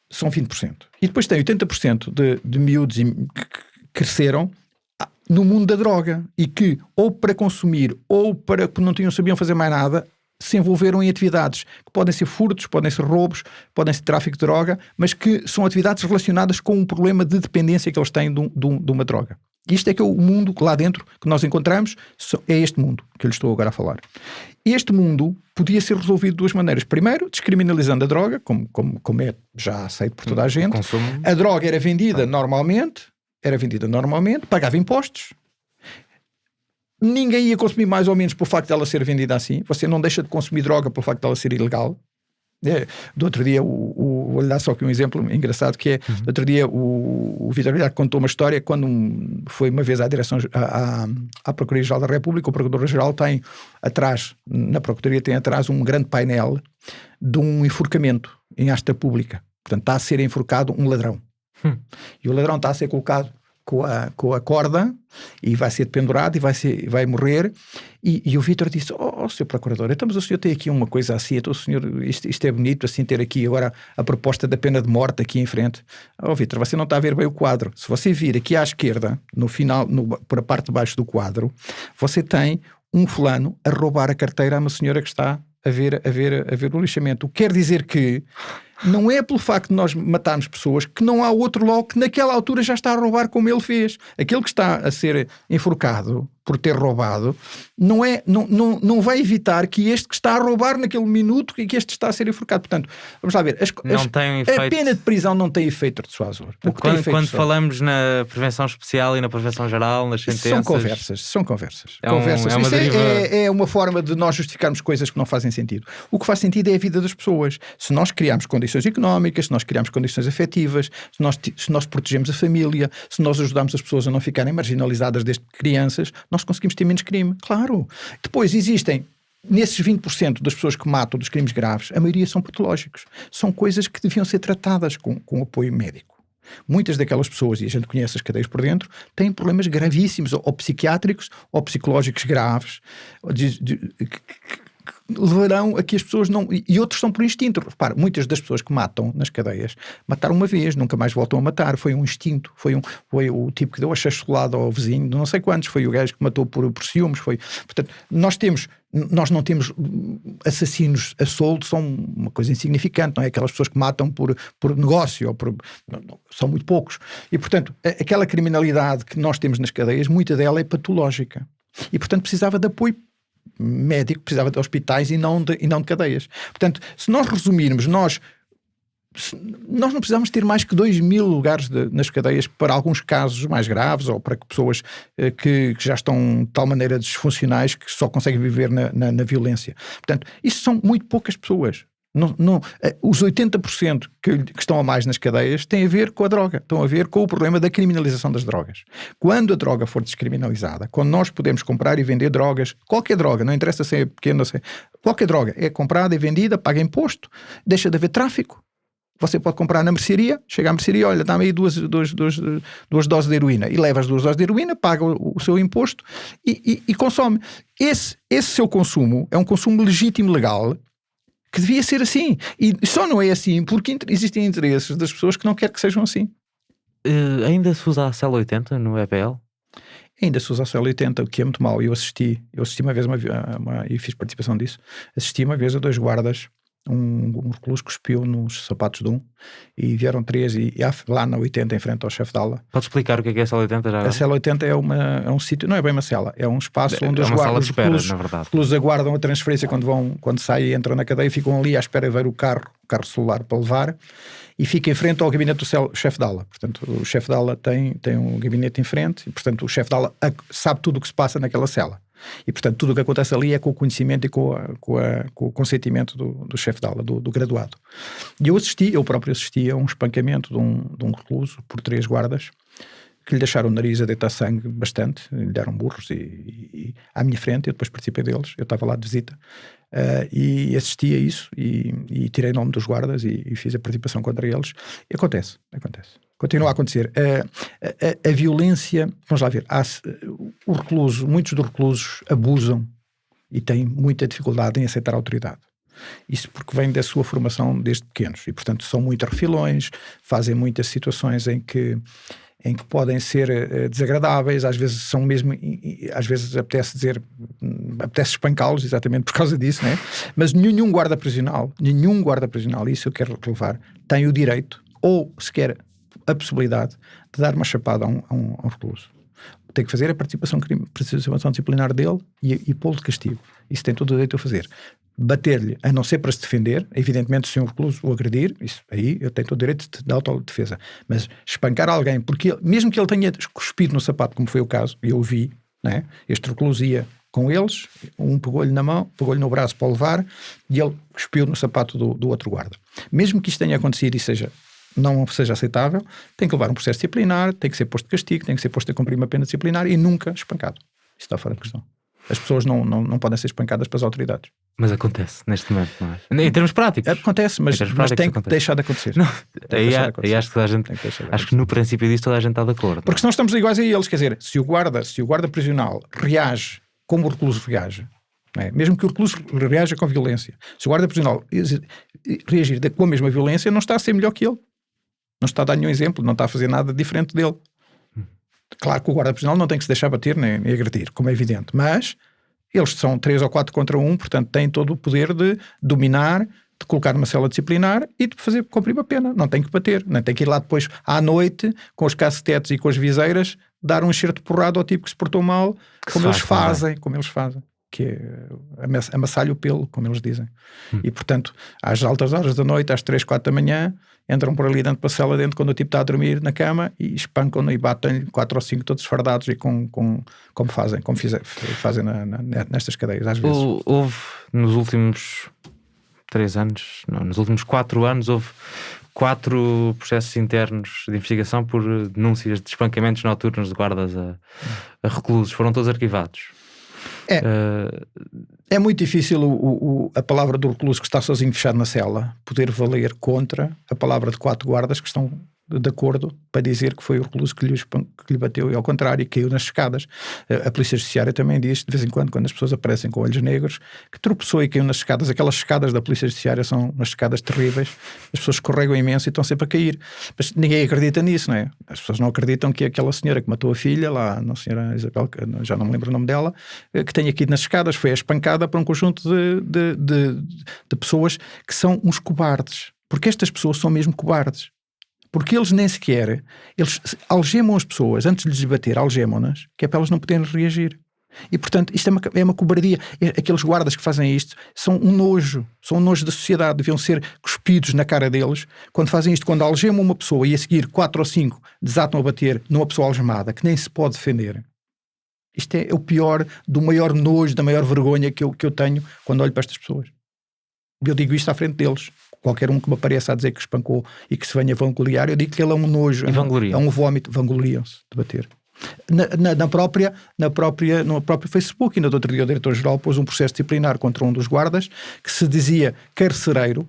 São 20%. E depois tem 80% de miúdos que cresceram no mundo da droga e que, ou para consumir, ou para que não sabiam fazer mais nada, se envolveram em atividades que podem ser furtos, podem ser roubos, podem ser tráfico de droga, mas que são atividades relacionadas com um problema de dependência que eles têm de uma droga. Isto é que é o mundo lá dentro que nós encontramos, é este mundo que eu lhe estou agora a falar. Este mundo podia ser resolvido de duas maneiras. Primeiro, descriminalizando a droga, como é já aceito por toda a gente. A droga era vendida normalmente, pagava impostos. Ninguém ia consumir mais ou menos pelo facto de ela ser vendida assim. Você não deixa de consumir droga pelo facto de ela ser ilegal. Do outro dia, vou-lhe dar só aqui um exemplo engraçado, que é, do outro dia o Vítor Guilherme contou uma história quando foi uma vez à direção à Procuradoria-Geral da República. O Procurador-Geral tem atrás, na Procuradoria tem atrás um grande painel de um enforcamento em asta pública. Portanto, está a ser enforcado um ladrão. E o ladrão está a ser colocado com a corda e vai ser pendurado e vai morrer. E o Vítor disse: Sr. Procurador, então, mas o senhor tem aqui uma coisa assim, então, o senhor, isto é bonito assim, ter aqui agora a proposta da pena de morte aqui em frente. Vítor, você não está a ver bem o quadro. Se você vir aqui à esquerda, no final, por a parte de baixo do quadro, você tem um fulano a roubar a carteira a uma senhora que está a ver o lixamento. O que quer dizer que não é pelo facto de nós matarmos pessoas que não há outro logo que naquela altura já está a roubar como ele fez. Aquele que está a ser enforcado por ter roubado não vai evitar que este que está a roubar naquele minuto e que este está a ser enforcado. Portanto, vamos lá ver. A pena de prisão não tem efeito dissuasor. Quando falamos na prevenção especial e na prevenção geral, nas sentenças... São conversas. É uma forma de nós justificarmos coisas que não fazem sentido. O que faz sentido é a vida das pessoas. Se nós criarmos condições económicas, se nós criarmos condições afetivas, se nós protegemos a família, se nós ajudamos as pessoas a não ficarem marginalizadas desde crianças, nós conseguimos ter menos crime. Claro. Depois existem, nesses 20% das pessoas que matam dos crimes graves, a maioria são patológicos. São coisas que deviam ser tratadas com apoio médico. Muitas daquelas pessoas, e a gente conhece as cadeias por dentro, têm problemas gravíssimos, ou psiquiátricos, ou psicológicos graves, levarão a que as pessoas não... E outros são por instinto. Repara, muitas das pessoas que matam nas cadeias mataram uma vez, nunca mais voltam a matar. Foi um instinto. Foi o tipo que deu a chacholada ao vizinho, não sei quantos. Foi o gajo que matou por ciúmes. Portanto, nós não temos assassinos a soldo, são uma coisa insignificante, não é? Aquelas pessoas que matam por negócio, são muito poucos. E, portanto, aquela criminalidade que nós temos nas cadeias, muita dela é patológica. E, portanto, precisava de apoio médico, precisava de hospitais e não de cadeias. Portanto, se nós resumirmos, nós não precisamos ter mais que 2.000 lugares nas cadeias para alguns casos mais graves ou para pessoas que já estão de tal maneira disfuncionais que só conseguem viver na violência. Portanto, isso são muito poucas pessoas. Os 80% que estão a mais nas cadeias têm a ver com a droga, estão a ver com o problema da criminalização das drogas. Quando a droga for descriminalizada, quando nós podemos comprar e vender drogas, qualquer droga, não interessa se é pequena, qualquer droga é comprada e vendida, paga imposto, deixa de haver tráfico. você pode comprar na mercearia, chega à mercearia, olha, dá-me aí duas doses de heroína, e leva as 2 doses de heroína, paga o seu imposto e consome. Esse seu consumo é um consumo legítimo, legal, que devia ser assim. E só não é assim porque existem interesses das pessoas que não querem que sejam assim. Ainda se usa a célula 80 no EPL? Ainda se usa a célula 80, o que é muito mau. Eu assisti uma vez e fiz participação disso. Assisti uma vez a 2 guardas, um recluso cuspiu nos sapatos de um, e vieram 3 e lá na 80 em frente ao chefe de ala. Pode explicar o que é a célula 80 já? A célula 80 é um sítio, não é bem uma cela, é um espaço onde os reclusos aguardam a transferência quando saem e entram na cadeia, ficam ali à espera de ver o carro celular para levar, e fica em frente ao gabinete do chefe de ala. Portanto, o chefe de ala tem um gabinete em frente, e portanto o chefe de ala sabe tudo o que se passa naquela cela. E portanto tudo o que acontece ali é com o conhecimento e com o consentimento do chefe de aula, do graduado. E eu próprio assisti a um espancamento de um recluso por 3 guardas que lhe deixaram o nariz a deitar sangue bastante, lhe deram burros e à minha frente. Eu depois participei deles, eu estava lá de visita, e assisti a isso e tirei nome dos guardas e fiz a participação contra eles. E acontece. Continua a acontecer. A violência, vamos lá ver, muitos dos reclusos abusam e têm muita dificuldade em aceitar a autoridade. Isso porque vem da sua formação desde pequenos, e portanto são muito refilões, fazem muitas situações em que podem ser desagradáveis, às vezes são mesmo, às vezes apetece espancá-los exatamente por causa disso, né? Mas nenhum guarda prisional, isso eu quero relevar, tem o direito, ou sequer a possibilidade de dar uma chapada a um recluso. Tem que fazer a participação disciplinar dele e pô-lo de castigo. Isso tem todo o direito a fazer. Bater-lhe, a não ser para se defender, evidentemente se um recluso o agredir, isso aí eu tenho todo o direito de autodefesa. Mas espancar alguém, porque mesmo que ele tenha cuspido no sapato, como foi o caso, e eu vi, né? Este recluso ia com eles, um pegou-lhe na mão, pegou-lhe no braço para o levar, e ele cuspiu no sapato do outro guarda. Mesmo que isto tenha acontecido e não seja aceitável, tem que levar um processo disciplinar, tem que ser posto de castigo, tem que ser posto a cumprir uma pena disciplinar e nunca espancado. Isso está fora de questão. As pessoas não podem ser espancadas pelas autoridades. Mas acontece neste momento, não é? Em termos práticos. Acontece, mas tem que deixar de acontecer. Aí acho que acho que no princípio disso toda a gente está de acordo. Porque senão estamos iguais a eles. Quer dizer, se o guarda prisional reage como o recluso reage, não é? Mesmo que o recluso reaja com violência, se o guarda prisional reagir com a mesma violência, não está a ser melhor que ele. Não está a dar nenhum exemplo, não está a fazer nada diferente dele. Claro que o guarda prisional não tem que se deixar bater nem agredir, como é evidente, mas eles são 3 ou 4 contra 1, portanto têm todo o poder de dominar, de colocar numa cela disciplinar e de fazer cumprir uma pena. Não tem que bater, nem tem que ir lá depois à noite com os cacetetes e com as viseiras dar um enxerto de porrada ao tipo que se portou mal, como eles fazem, que é amassalha o pelo, como eles dizem. E portanto, às altas horas da noite, às 3, 4 da manhã, entram por ali dentro, para a cela dentro, quando o tipo está a dormir na cama, e espancam-no e batem 4 ou 5 todos esfardados, e como fazem nestas cadeias às vezes. Houve nos últimos 3 anos, não, nos últimos 4 anos, houve 4 processos internos de investigação por denúncias de espancamentos noturnos de guardas a reclusos. Foram todos arquivados. É muito difícil a palavra do recluso que está sozinho fechado na cela poder valer contra a palavra de 4 guardas que estão de acordo para dizer que foi o recluso que lhe bateu, e ao contrário, e caiu nas escadas. A polícia judiciária também diz, de vez em quando as pessoas aparecem com olhos negros, que tropeçou e caiu nas escadas. Aquelas escadas da polícia judiciária são umas escadas terríveis, as pessoas escorregam imenso e estão sempre a cair, mas ninguém acredita nisso, não é? As pessoas não acreditam que aquela senhora que matou a filha lá, a senhora Isabel, já não me lembro o nome dela, que tenha caído nas escadas, foi espancada por um conjunto de pessoas que são uns cobardes, porque estas pessoas são mesmo cobardes. Porque eles nem sequer, eles algemam as pessoas, antes de lhes bater, algemam-nas, que é para elas não poderem reagir. E portanto, isto é uma cobardia. Aqueles guardas que fazem isto são um nojo da sociedade, deviam ser cuspidos na cara deles. Quando fazem isto, quando algemam uma pessoa e a seguir 4 ou 5 desatam a bater numa pessoa algemada, que nem se pode defender. Isto é o pior, do maior nojo, da maior vergonha que eu tenho quando olho para estas pessoas. Eu digo isto à frente deles. Qualquer um que me apareça a dizer que espancou e que se venha vangloriar, eu digo que ele é um nojo, é um vómito, vangloriam-se de bater. No próprio Facebook, ainda do outro dia o diretor-geral pôs um processo disciplinar contra um dos guardas que se dizia carcereiro,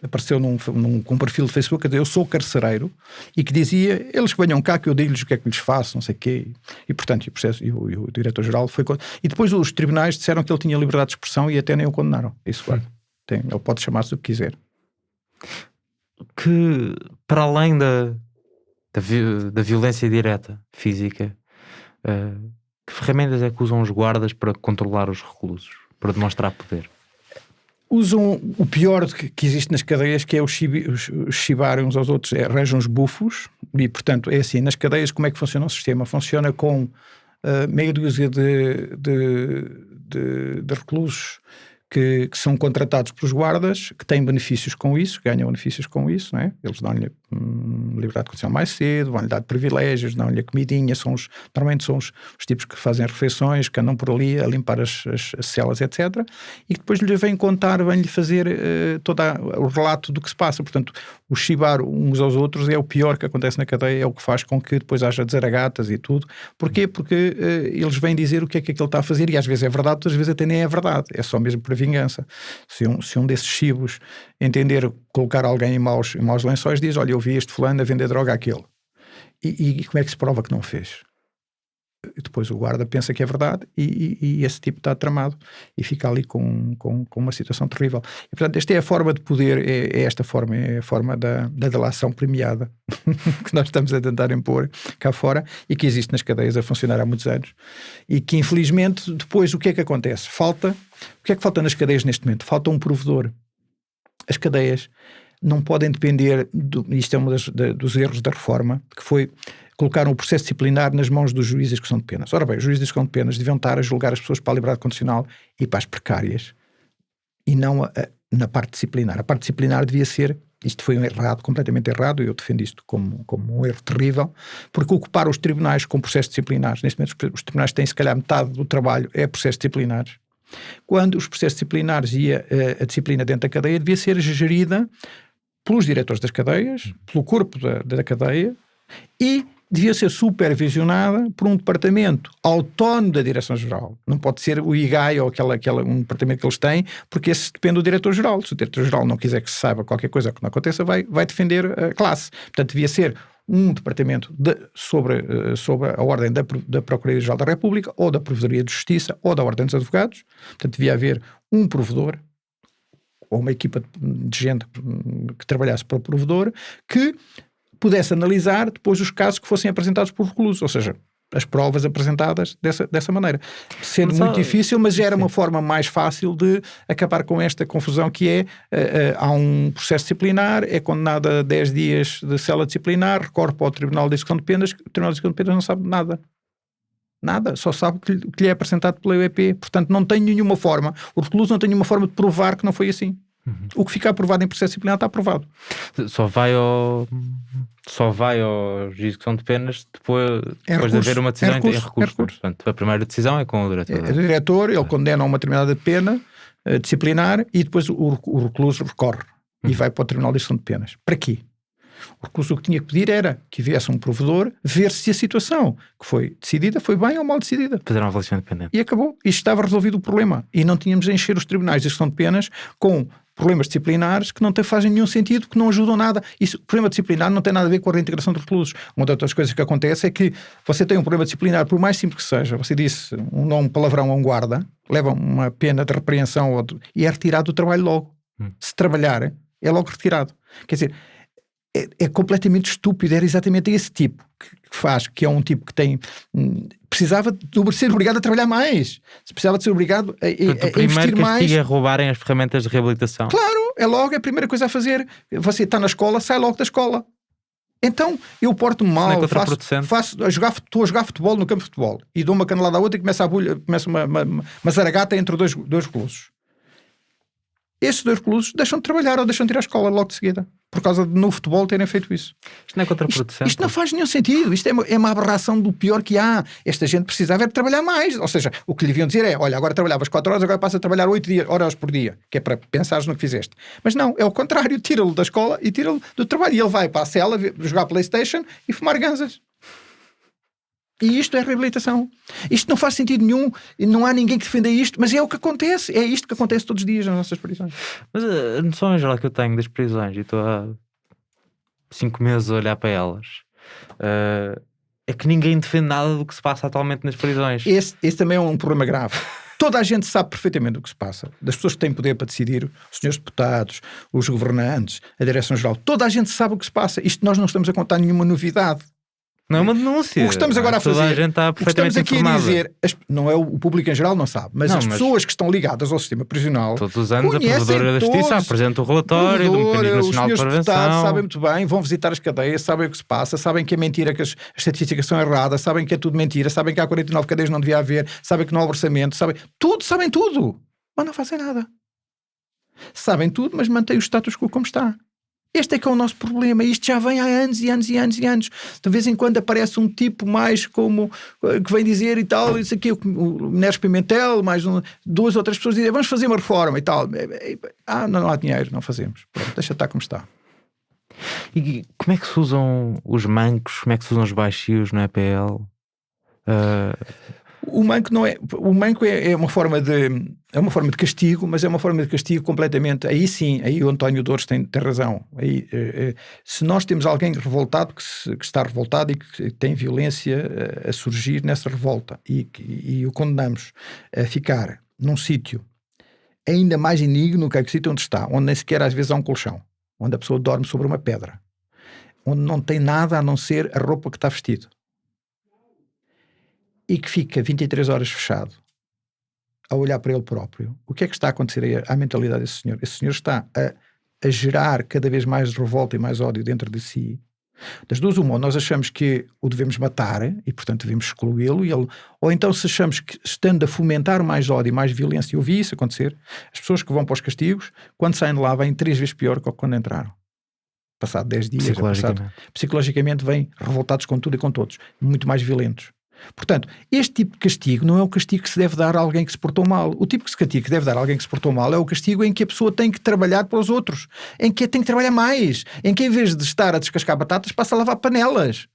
apareceu com um perfil de Facebook a dizer eu sou carcereiro, e que dizia, eles que venham cá que eu digo-lhes o que é que lhes faço, não sei o quê. E portanto, o diretor-geral foi... E depois os tribunais disseram que ele tinha liberdade de expressão e até nem o condenaram. Isso, claro. Ele pode chamar-se o que quiser. Que, para além da violência direta, física, que ferramentas é que usam os guardas para controlar os reclusos, para demonstrar poder? Usam o pior que existe nas cadeias, que é os chibar uns aos outros, arranjam os bufos, e portanto é assim, nas cadeias como é que funciona o sistema? Funciona com meia dúzia de reclusos que são contratados pelos guardas, que têm benefícios com isso, ganham benefícios com isso, não é? Eles dão-lhe liberdade condicional mais cedo, vão-lhe dar privilégios, dão-lhe a comidinha, normalmente são os tipos que fazem refeições, que andam por ali a limpar as celas, etc. E que depois lhe vêm contar, vêm-lhe fazer todo o relato do que se passa. Portanto, o chibar uns aos outros é o pior que acontece na cadeia, é o que faz com que depois haja desaragatas e tudo. Porquê? Porque eles vêm dizer o que é que ele está a fazer, e às vezes é verdade, outras vezes até nem é verdade, é só mesmo para vingança. Se um desses chibos entender colocar alguém em maus lençóis, diz, olha, eu vi este fulano a vender droga àquele. E como é que se prova que não fez? E depois o guarda pensa que é verdade e esse tipo está tramado e fica ali com uma situação terrível. E, portanto, esta é a forma de poder, é esta forma, é a forma da delação premiada que nós estamos a tentar impor cá fora e que existe nas cadeias a funcionar há muitos anos. E que, infelizmente, depois o que é que acontece? O que é que falta nas cadeias neste momento? Falta um provedor. As cadeias não podem depender, isto é um dos erros da reforma, que foi colocar o processo disciplinar nas mãos dos juízes de execução de penas. Ora bem, os juízes de execução de penas deviam estar a julgar as pessoas para a liberdade condicional e para as precárias, e não na parte disciplinar. A parte disciplinar devia ser, isto foi um errado, completamente errado, e eu defendo isto como um erro terrível, porque ocupar os tribunais com processos disciplinares, neste momento os tribunais têm se calhar metade do trabalho é processos disciplinares, quando os processos disciplinares e a disciplina dentro da cadeia devia ser gerida pelos diretores das cadeias, pelo corpo da cadeia, e devia ser supervisionada por um departamento autónomo da Direção-Geral. Não pode ser o IGAI ou um departamento que eles têm, porque esse depende do Diretor-Geral. Se o Diretor-Geral não quiser que se saiba qualquer coisa que não aconteça, vai defender a classe. Portanto, devia ser um departamento sobre a ordem da Procuradoria-Geral da República, ou da Provedoria de Justiça, ou da Ordem dos Advogados. Portanto, devia haver um provedor, ou uma equipa de gente que trabalhasse para o provedor, que pudesse analisar depois os casos que fossem apresentados por reclusos, ou seja, as provas apresentadas dessa maneira. Sendo muito difícil, mas já era uma forma mais fácil de acabar com esta confusão que é, há um processo disciplinar, é condenado a 10 dias de cela disciplinar, recorre para o Tribunal de Execução de Penas, o Tribunal de Execução de Penas não sabe nada. Nada, só sabe que lhe é apresentado pela UEP. Portanto, não tem nenhuma forma, o recluso não tem nenhuma forma de provar que não foi assim. O que fica aprovado em processo disciplinar está aprovado. Só vai ao juiz de execução de penas depois de haver uma decisão em recurso. Portanto, a primeira decisão é com o diretor. O diretor, ele condena uma determinada pena disciplinar e depois o recluso recorre e vai para o Tribunal de Execução de Penas. Para quê? O recluso o que tinha que pedir era que viesse um provedor ver se a situação que foi decidida foi bem ou mal decidida. Fazer uma avaliação independente. E acabou. Isto estava resolvido o problema. E não tínhamos de encher os tribunais de execução de penas com problemas disciplinares que não fazem nenhum sentido, que não ajudam nada. O problema disciplinar não tem nada a ver com a reintegração de reclusos. Uma das outras coisas que acontece é que você tem um problema disciplinar, por mais simples que seja, você disse um nome palavrão a um guarda, leva uma pena de repreensão e é retirado do trabalho logo. Se trabalhar, é logo retirado. Quer dizer, é completamente estúpido. Era exatamente esse tipo que faz, que é um tipo que tem precisava de ser obrigado a trabalhar mais, precisava de ser obrigado a investir mais. A roubarem as ferramentas de reabilitação. Claro, é logo a primeira coisa a fazer. Você está na escola, sai logo da escola. Então eu porto-me mal, estou a jogar futebol no campo de futebol e dou uma canelada à outra e começa uma zaragata entre dois reclusos. Esses dois reclusos deixam de trabalhar ou deixam de ir à escola logo de seguida, por causa de no futebol terem feito isso. Isto não é contraproducente. Isto não faz nenhum sentido. Isto é uma aberração do pior que há. Esta gente precisava de trabalhar mais. Ou seja, o que lhe deviam dizer é, olha, agora trabalhavas 4 horas, agora passa a trabalhar 8 horas por dia, que é para pensares no que fizeste. Mas não, é o contrário. Tira-lo da escola e tira-lo do trabalho. E ele vai para a cela jogar PlayStation e fumar ganzas. E isto é reabilitação. Isto não faz sentido nenhum, não há ninguém que defenda isto, mas é o que acontece. É isto que acontece todos os dias nas nossas prisões. Mas a noção em geral que eu tenho das prisões, e estou há 5 meses a olhar para elas, é que ninguém defende nada do que se passa atualmente nas prisões. Esse também é um problema grave. Toda a gente sabe perfeitamente o que se passa. Das pessoas que têm poder para decidir, os senhores deputados, os governantes, a Direção-Geral, toda a gente sabe o que se passa. Isto nós não estamos a contar nenhuma novidade. Não é uma denúncia. O que estamos agora a fazer, a gente está o que estamos aqui informada. a dizer, não é o público em geral não sabe, mas as pessoas que estão ligadas ao sistema prisional todos os anos a Provedora da Justiça apresenta o relatório do Mecanismo Nacional de Prevenção. Sabem muito bem, vão visitar as cadeias, sabem o que se passa, sabem que é mentira, que as estatísticas são erradas, sabem que é tudo mentira, sabem que há 49 cadeias não devia haver, sabem que não há orçamento, sabem tudo, mas não fazem nada. Sabem tudo, mas mantêm o status quo como está. Este é que é o nosso problema. Isto já vem há anos e anos e anos e anos. De vez em quando aparece um tipo mais como que vem dizer e tal, isso aqui, o Neres Pimentel, mais duas ou três pessoas dizem, vamos fazer uma reforma e tal. Não há dinheiro, não fazemos. Pronto, deixa estar como está. E como é que se usam os mancos? Como é que se usam os baixios no EPL? O manco é uma forma de castigo, mas é uma forma de castigo completamente. Aí sim, aí o António Dores tem razão. Aí, se nós temos alguém revoltado que está revoltado e que tem violência a surgir nessa revolta e o condenamos a ficar num sítio ainda mais indigno que o sítio onde está, onde nem sequer às vezes há um colchão, onde a pessoa dorme sobre uma pedra, onde não tem nada a não ser a roupa que está vestido, e que fica 23 horas fechado a olhar para ele próprio, o que é que está a acontecer à mentalidade desse senhor? Esse senhor está a gerar cada vez mais revolta e mais ódio dentro de si. Das duas, uma, nós achamos que o devemos matar e, portanto, devemos excluí-lo, ou então se achamos que, estando a fomentar mais ódio e mais violência, eu vi isso acontecer, as pessoas que vão para os castigos, quando saem de lá, vêm 3 vezes pior que quando entraram. Passado 10 dias, psicologicamente vêm revoltados com tudo e com todos, muito mais violentos. Portanto, este tipo de castigo não é o castigo que se deve dar a alguém que se portou mal. O tipo de castigo que deve dar a alguém que se portou mal é o castigo em que a pessoa tem que trabalhar para os outros, em que tem que trabalhar mais, em que em vez de estar a descascar batatas passa a lavar panelas.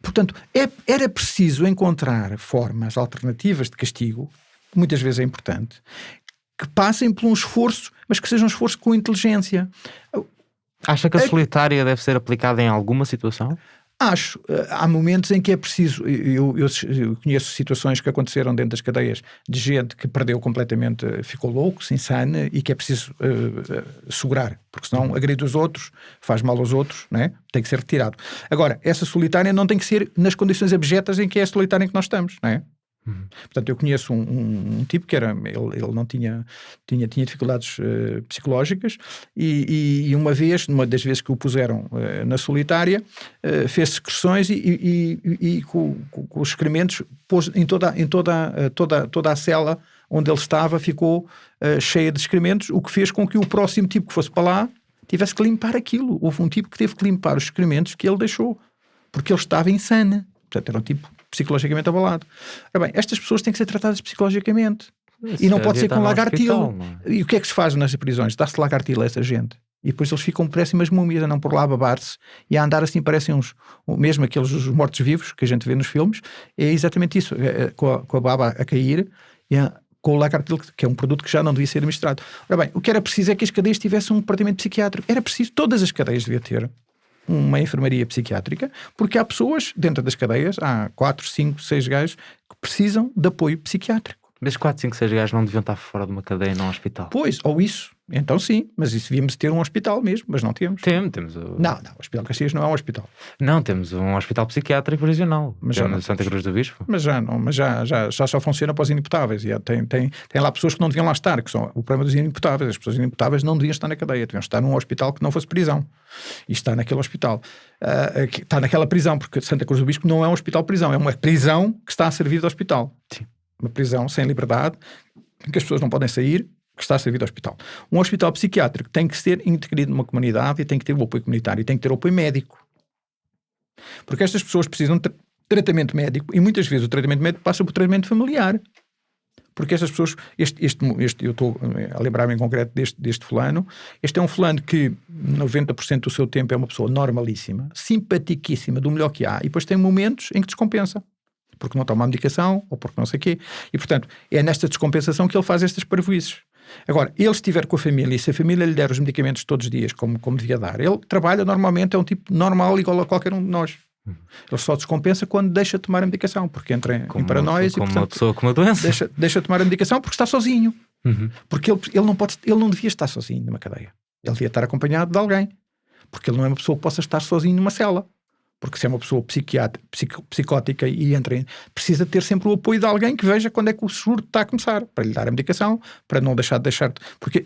Portanto, era preciso encontrar formas alternativas de castigo, que muitas vezes é importante, que passem por um esforço, mas que seja um esforço com inteligência. Acha que a solitária deve ser aplicada em alguma situação? Acho. Há momentos em que é preciso. Eu conheço situações que aconteceram dentro das cadeias de gente que perdeu completamente, ficou louco, se insane, e que é preciso segurar, porque senão agride os outros, faz mal aos outros, né? Tem que ser retirado. Agora, essa solitária não tem que ser nas condições abjetas em que é a solitária em que nós estamos, não é? Portanto, eu conheço um tipo que ele não tinha dificuldades psicológicas e uma das vezes que o puseram na solitária, fez secreções e com os excrementos pôs em toda a cela onde ele estava, ficou cheia de excrementos, o que fez com que o próximo tipo que fosse para lá tivesse que limpar aquilo. Houve um tipo que teve que limpar os excrementos que ele deixou, porque ele estava insano. Portanto, era um tipo psicologicamente abalado. Ora bem, estas pessoas têm que ser tratadas psicologicamente. E não pode ser com lagartilo. E o que é que se faz nas prisões? Dá-se lagartilo a essa gente. E depois eles ficam, parecem umas múmias, a não por lá a babar-se e a andar assim, parecem mesmo aqueles os mortos-vivos que a gente vê nos filmes. É exatamente isso, com a baba a cair e com o lagartilo, que é um produto que já não devia ser administrado. Ora bem, o que era preciso é que as cadeias tivessem um departamento psiquiátrico. Era preciso, todas as cadeias deviam ter uma enfermaria psiquiátrica, porque há pessoas dentro das cadeias, há 4, 5, 6 gajos que precisam de apoio psiquiátrico. Mas 4, 5, 6 gajos não deviam estar fora de uma cadeia num hospital? Pois, ou isso. Então sim, mas isso devíamos ter um hospital mesmo, mas não temos. Temos Não, o Hospital de Caxias não é um hospital. Não, temos um hospital psiquiátrico regional, mas já no Santa Cruz do Bispo. Mas já não, mas já só funciona para os inimputáveis. E tem lá pessoas que não deviam lá estar, que são o problema dos inimputáveis. As pessoas inimputáveis não deviam estar na cadeia, deviam estar num hospital que não fosse prisão. E está naquele hospital. Está naquela prisão, porque Santa Cruz do Bispo não é um hospital-prisão, é uma prisão que está a servir de hospital. Sim. Uma prisão sem liberdade, em que as pessoas não podem sair, que está a servir de hospital. Um hospital psiquiátrico tem que ser inserido numa comunidade e tem que ter o apoio comunitário e tem que ter o apoio médico. Porque estas pessoas precisam de tratamento médico e muitas vezes o tratamento médico passa por tratamento familiar. Porque estas pessoas, eu estou a lembrar-me em concreto deste fulano, este é um fulano que 90% do seu tempo é uma pessoa normalíssima, simpaticíssima, do melhor que há, e depois tem momentos em que descompensa. porque não toma a medicação, ou porque não sei o quê. E, portanto, é nesta descompensação que ele faz estas parvoíces. Agora, ele estiver com a família, e se a família lhe der os medicamentos todos os dias, como devia dar, ele trabalha normalmente, é um tipo normal, igual a qualquer um de nós. Ele só descompensa quando deixa de tomar a medicação, porque entra em paranoias e, portanto, uma pessoa com uma doença. Deixa de tomar a medicação porque está sozinho. Porque ele não devia estar sozinho numa cadeia. Ele devia estar acompanhado de alguém. Porque ele não é uma pessoa que possa estar sozinho numa cela. Porque se é uma pessoa psicótica e precisa ter sempre o apoio de alguém que veja quando é que o surto está a começar, para lhe dar a medicação, para não deixar. Porque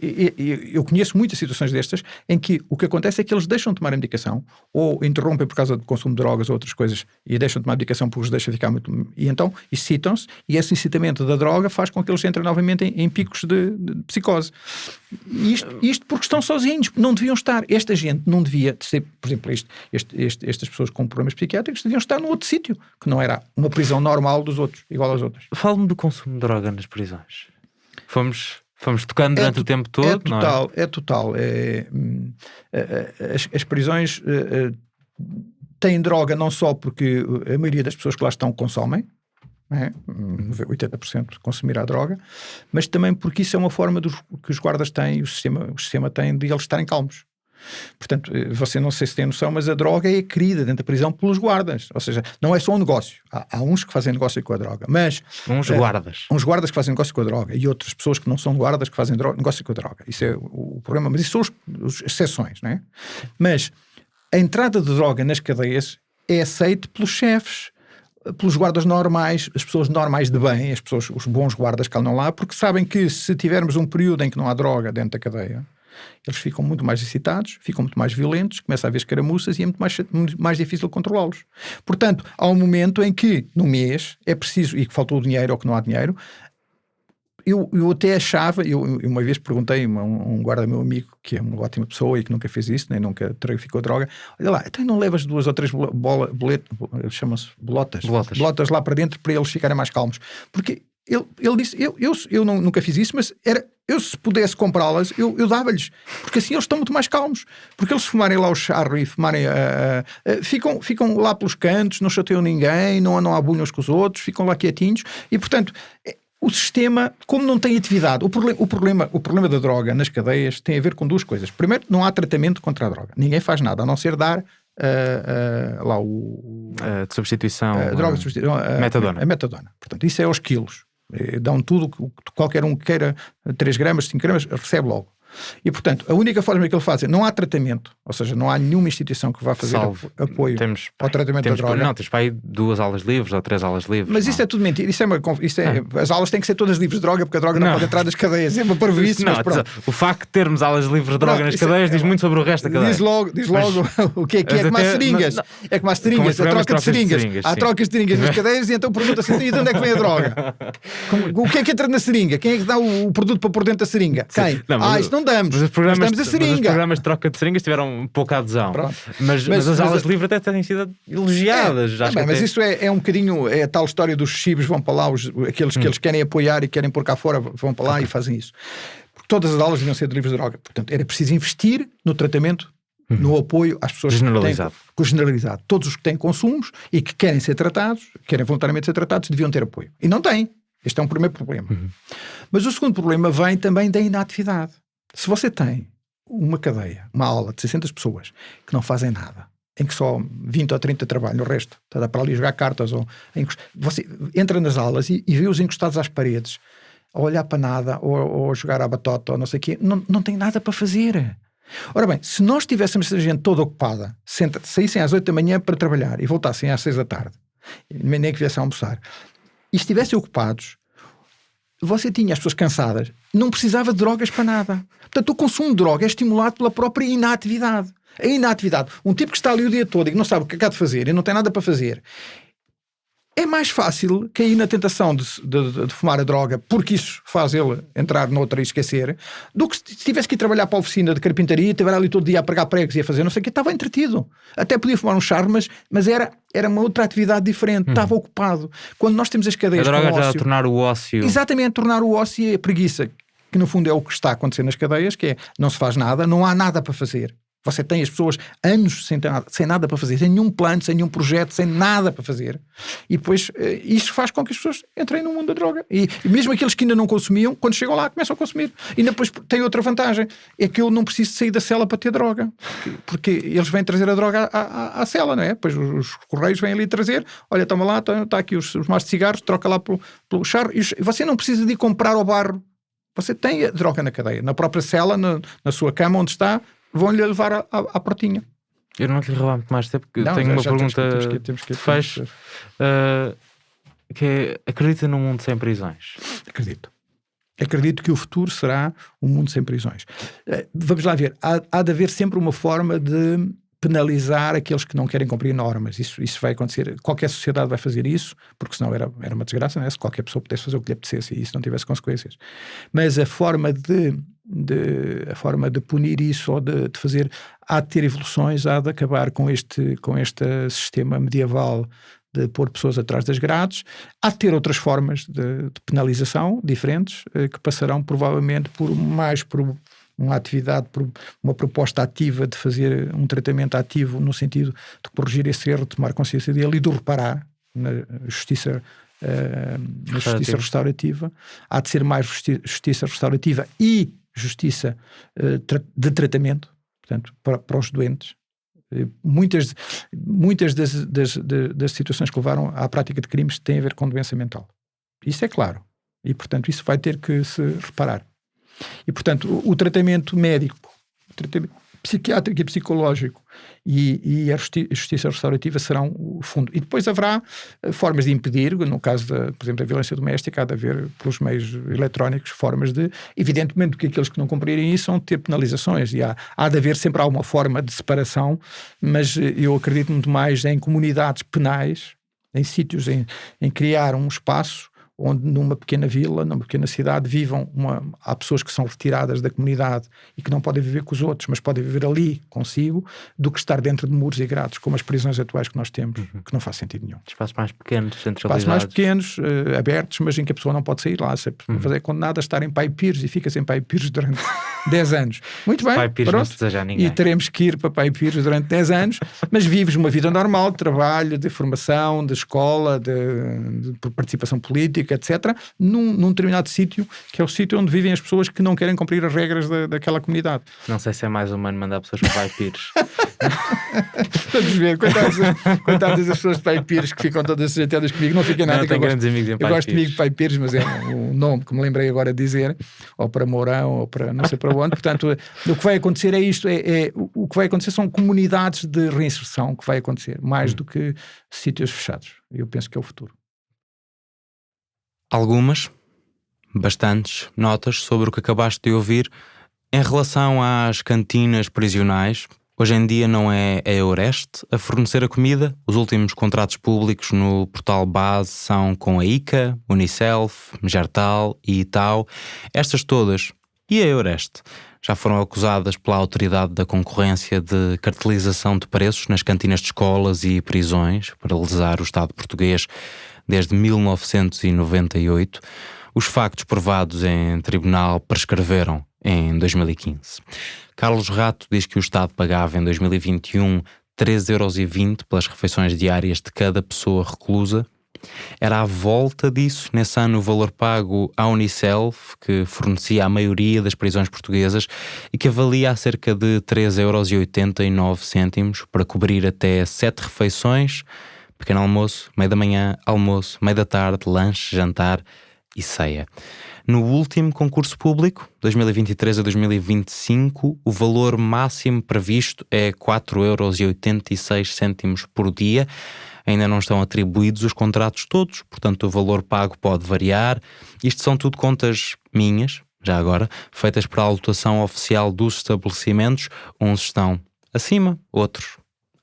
eu conheço muitas situações destas em que o que acontece é que eles deixam de tomar a medicação, ou interrompem por causa do consumo de drogas ou outras coisas, e deixam de tomar a medicação porque os deixa ficar muito. E então excitam-se, e esse incitamento da droga faz com que eles entrem novamente em picos de psicose. Isto porque estão sozinhos, não deviam estar. Esta gente não devia ser, por exemplo, estas pessoas com problemas psiquiátricos deviam estar num outro sítio, que não era uma prisão normal dos outros, igual aos outros. Fala-me do consumo de droga nas prisões. Fomos tocando durante o tempo todo, É total. As prisões têm droga não só porque a maioria das pessoas que lá estão consomem, 80% consumirá droga, mas também porque isso é uma forma que os guardas têm, o sistema tem de eles estarem calmos. Portanto, você não sei se tem noção, mas a droga é querida dentro da prisão pelos guardas. Ou seja, não é só um negócio. Há uns que fazem negócio com a droga, mas... Uns guardas que fazem negócio com a droga e outras pessoas que não são guardas que fazem negócio com a droga. Isso é o problema, mas isso são as exceções, não é? Mas a entrada de droga nas cadeias é aceita pelos chefes, pelos guardas normais, as pessoas normais de bem, os bons guardas que andam lá, porque sabem que se tivermos um período em que não há droga dentro da cadeia, eles ficam muito mais excitados, ficam muito mais violentos, começa a haver escaramuças e é muito mais difícil controlá-los. Portanto, há um momento em que, no mês, é preciso, e que faltou dinheiro ou que não há dinheiro, eu até achava, eu uma vez perguntei a um guarda meu amigo, que é uma ótima pessoa e que nunca fez isso, nem nunca traficou droga, olha lá, então não levas 2 ou 3 chama-se bolotas lá para dentro para eles ficarem mais calmos. Porque ele disse, eu nunca fiz isso, mas eu se pudesse comprá-las, eu dava-lhes, porque assim eles estão muito mais calmos, porque eles fumarem lá o charro e fumarem, ficam lá pelos cantos, não chateiam ninguém, não andam à bulha uns com os outros, ficam lá quietinhos, e portanto, o sistema, como não tem atividade, o problema da droga nas cadeias tem a ver com 2 coisas. Primeiro, não há tratamento contra a droga, ninguém faz nada, a não ser dar lá de substituição, droga de substituição, metadona. A metadona, portanto, isso é aos quilos. Dão tudo, qualquer um que queira 3 gramas, 5 gramas, recebe logo. E, portanto, a única forma que ele faz é, não há tratamento, ou seja, não há nenhuma instituição que vá fazer apoio ao tratamento da droga. Não, tens para aí 2 aulas livres ou 3 aulas livres. Mas isso é tudo mentira. As aulas têm que ser todas livres de droga, porque a droga não pode entrar nas cadeias. É uma parvoíce, mas pronto. O facto de termos aulas livres de droga nas cadeias diz muito sobre o resto da cadeia. Diz logo o que é como as seringas. É como as seringas, a troca de seringas. Há trocas de seringas nas cadeias e então pergunta-se, e de onde é que vem a droga? O que é que entra na seringa? Quem é que dá o produto para pôr dentro da seringa? Quem? Isso não damos. Mas os programas de troca de seringas tiveram pouca adesão. Mas as aulas livres até têm sido elogiadas. Mas isso é um bocadinho, é a tal história dos chibos, vão para lá, aqueles que eles querem apoiar e querem pôr cá fora, vão para lá e fazem isso. Porque todas as aulas deviam ser de livres de droga. Portanto, era preciso investir no tratamento, no apoio às pessoas generalizado. Todos os que têm consumos e que querem ser tratados, querem voluntariamente ser tratados, deviam ter apoio. E não têm. Este é um primeiro problema. Mas o segundo problema vem também da inatividade. Se você tem uma cadeia, uma aula de 600 pessoas que não fazem nada, em que só 20 ou 30 trabalham, o resto está para ali jogar cartas, você entra nas aulas e vê-os encostados às paredes, a olhar para nada, ou jogar à batota, ou não sei o quê, não tem nada para fazer. Ora bem, se nós tivéssemos essa gente toda ocupada, saíssem às 8 da manhã para trabalhar e voltassem às 6 da tarde, nem que viessem a almoçar, e estivessem ocupados, você tinha as pessoas cansadas, não precisava de drogas para nada. Portanto, o consumo de droga é estimulado pela própria inatividade. A inatividade. Um tipo que está ali o dia todo e que não sabe o que há de fazer e não tem nada para fazer, é mais fácil cair na tentação de fumar a droga, porque isso faz ele entrar noutra e esquecer, do que se tivesse que ir trabalhar para a oficina de carpintaria e estiver ali todo dia a pregar pregos e a fazer não sei o que, estava entretido. Até podia fumar um charro, mas era uma outra atividade diferente, estava ocupado. Quando nós temos as cadeias a droga com já ócio, tornar o ócio... Exatamente, tornar o ócio e a preguiça, que no fundo é o que está a acontecer nas cadeias, que é, não se faz nada, não há nada para fazer. Você tem as pessoas anos sem nada para fazer, sem nenhum plano, sem nenhum projeto, sem nada para fazer. E depois isso faz com que as pessoas entrem no mundo da droga. E mesmo aqueles que ainda não consumiam, quando chegam lá, começam a consumir. E depois tem outra vantagem, é que eu não preciso sair da cela para ter droga. Porque eles vêm trazer a droga à cela, não é? Depois os correios vêm ali trazer, olha, toma lá, está aqui os maços de cigarros, troca lá pelo charro. E você não precisa de ir comprar ao bairro. Você tem a droga na cadeia, na própria cela, na sua cama onde está, vão-lhe levar à portinha. Eu não quero roubar muito mais tempo, porque tenho uma pergunta que faz, que é, acredita num mundo sem prisões? Acredito que o futuro será um mundo sem prisões. Vamos lá ver, há de haver sempre uma forma de penalizar aqueles que não querem cumprir normas. Isso vai acontecer. Qualquer sociedade vai fazer isso, porque senão era uma desgraça, não é? Se qualquer pessoa pudesse fazer o que lhe apetecesse e isso não tivesse consequências. Mas a forma de punir isso ou de fazer, há de ter evoluções, há de acabar com este sistema medieval de pôr pessoas atrás das grades. Há de ter outras formas de penalização diferentes, que passarão provavelmente por uma atividade, por uma proposta ativa de fazer um tratamento ativo no sentido de corrigir esse erro, de tomar consciência dele e de o reparar na justiça restaurativa. Há de ser mais justiça restaurativa e justiça de tratamento, portanto, para os doentes. Muitas das situações que levaram à prática de crimes têm a ver com doença mental. Isso é claro. E, portanto, isso vai ter que se reparar. E, portanto, o tratamento médico, o tratamento psiquiátrico e psicológico e a justiça restaurativa serão o fundo. E depois haverá formas de impedir, no caso, por exemplo, da violência doméstica, há de haver, pelos meios eletrónicos, formas de... Evidentemente que aqueles que não cumprirem isso vão ter penalizações e há de haver sempre alguma forma de separação, mas eu acredito muito mais em comunidades penais, em sítios, em criar um espaço onde numa pequena vila, numa pequena cidade, há pessoas que são retiradas da comunidade e que não podem viver com os outros, mas podem viver ali consigo, do que estar dentro de muros e grades, como as prisões atuais que nós temos, que não faz sentido nenhum. Espaços mais pequenos, centralizados. Espaços mais pequenos, abertos, mas em que a pessoa não pode sair lá. Se é condenada a estar em Pai Pires e fica sem Pai Pires durante 10 anos. Muito bem, Pai Pires não se deseja a ninguém. E teremos que ir para Pai Pires durante 10 anos, mas vives uma vida normal, de trabalho, de formação, de escola, de participação política, etc., num determinado sítio, que é o sítio onde vivem as pessoas que não querem cumprir as regras daquela comunidade. Não sei se é mais humano mandar pessoas para Pai Pires. Estamos a ver, coitadas das pessoas de Pai Pires que ficam todas chateadas comigo, não fica nada. Não, tenho grandes amigos em Pai Pires. Eu gosto de Pai Pires, mas é um nome que me lembrei agora de dizer, ou para Mourão, ou para não sei para onde. Portanto, o que vai acontecer é isto, o que vai acontecer são comunidades de reinserção que vai acontecer, mais do que sítios fechados. Eu penso que é o futuro. Algumas, bastantes notas sobre o que acabaste de ouvir em relação às cantinas prisionais. Hoje em dia não é a Eureste a fornecer a comida. Os últimos contratos públicos no portal base são com a ICA, Unicef, Gertal e Itau. Estas todas, e a Eureste, já foram acusadas pela Autoridade da Concorrência de cartelização de preços nas cantinas de escolas e prisões, para lesar o Estado português desde 1998. Os factos provados em tribunal prescreveram em 2015. Carlos Rato diz que o Estado pagava em 2021 €3,20 pelas refeições diárias de cada pessoa reclusa. Era à volta disso, nesse ano, o valor pago à Unicef, que fornecia a maioria das prisões portuguesas e que avalia a cerca de €3,89 para cobrir até 7 refeições: pequeno almoço, meio da manhã, almoço, meio da tarde, lanche, jantar e ceia. No último concurso público, 2023 a 2025, o valor máximo previsto é €4,86 por dia. Ainda não estão atribuídos os contratos todos, portanto o valor pago pode variar. Isto são tudo contas minhas, já agora, feitas para a lotação oficial dos estabelecimentos. Uns estão acima, outros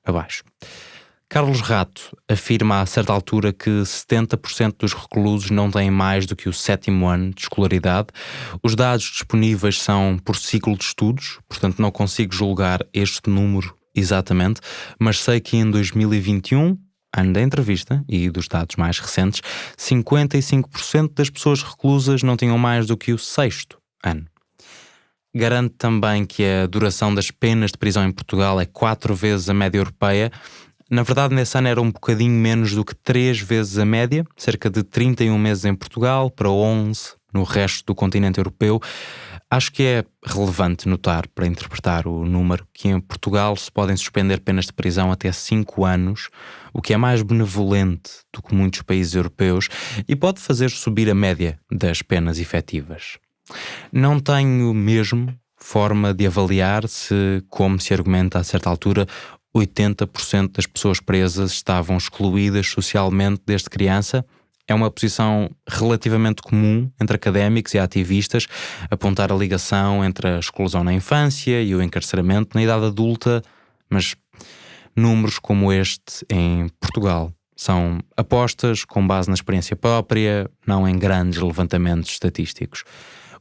abaixo. Carlos Rato afirma a certa altura que 70% dos reclusos não têm mais do que o 7º ano de escolaridade. Os dados disponíveis são por ciclo de estudos, portanto não consigo julgar este número exatamente, mas sei que em 2021, ano da entrevista e dos dados mais recentes, 55% das pessoas reclusas não tinham mais do que o 6º ano. garante também que a duração das penas de prisão em Portugal é 4 vezes a média europeia. Na verdade, nesse ano era um bocadinho menos do que 3 vezes a média, cerca de 31 meses em Portugal para 11 no resto do continente europeu. Acho que é relevante notar, para interpretar o número, que em Portugal se podem suspender penas de prisão até 5 anos, o que é mais benevolente do que muitos países europeus e pode fazer subir a média das penas efetivas. Não tenho mesmo forma de avaliar se, como se argumenta a certa altura, 80% das pessoas presas estavam excluídas socialmente desde criança. É uma posição relativamente comum entre académicos e ativistas apontar a ligação entre a exclusão na infância e o encarceramento na idade adulta, mas números como este em Portugal são apostas com base na experiência própria, não em grandes levantamentos estatísticos.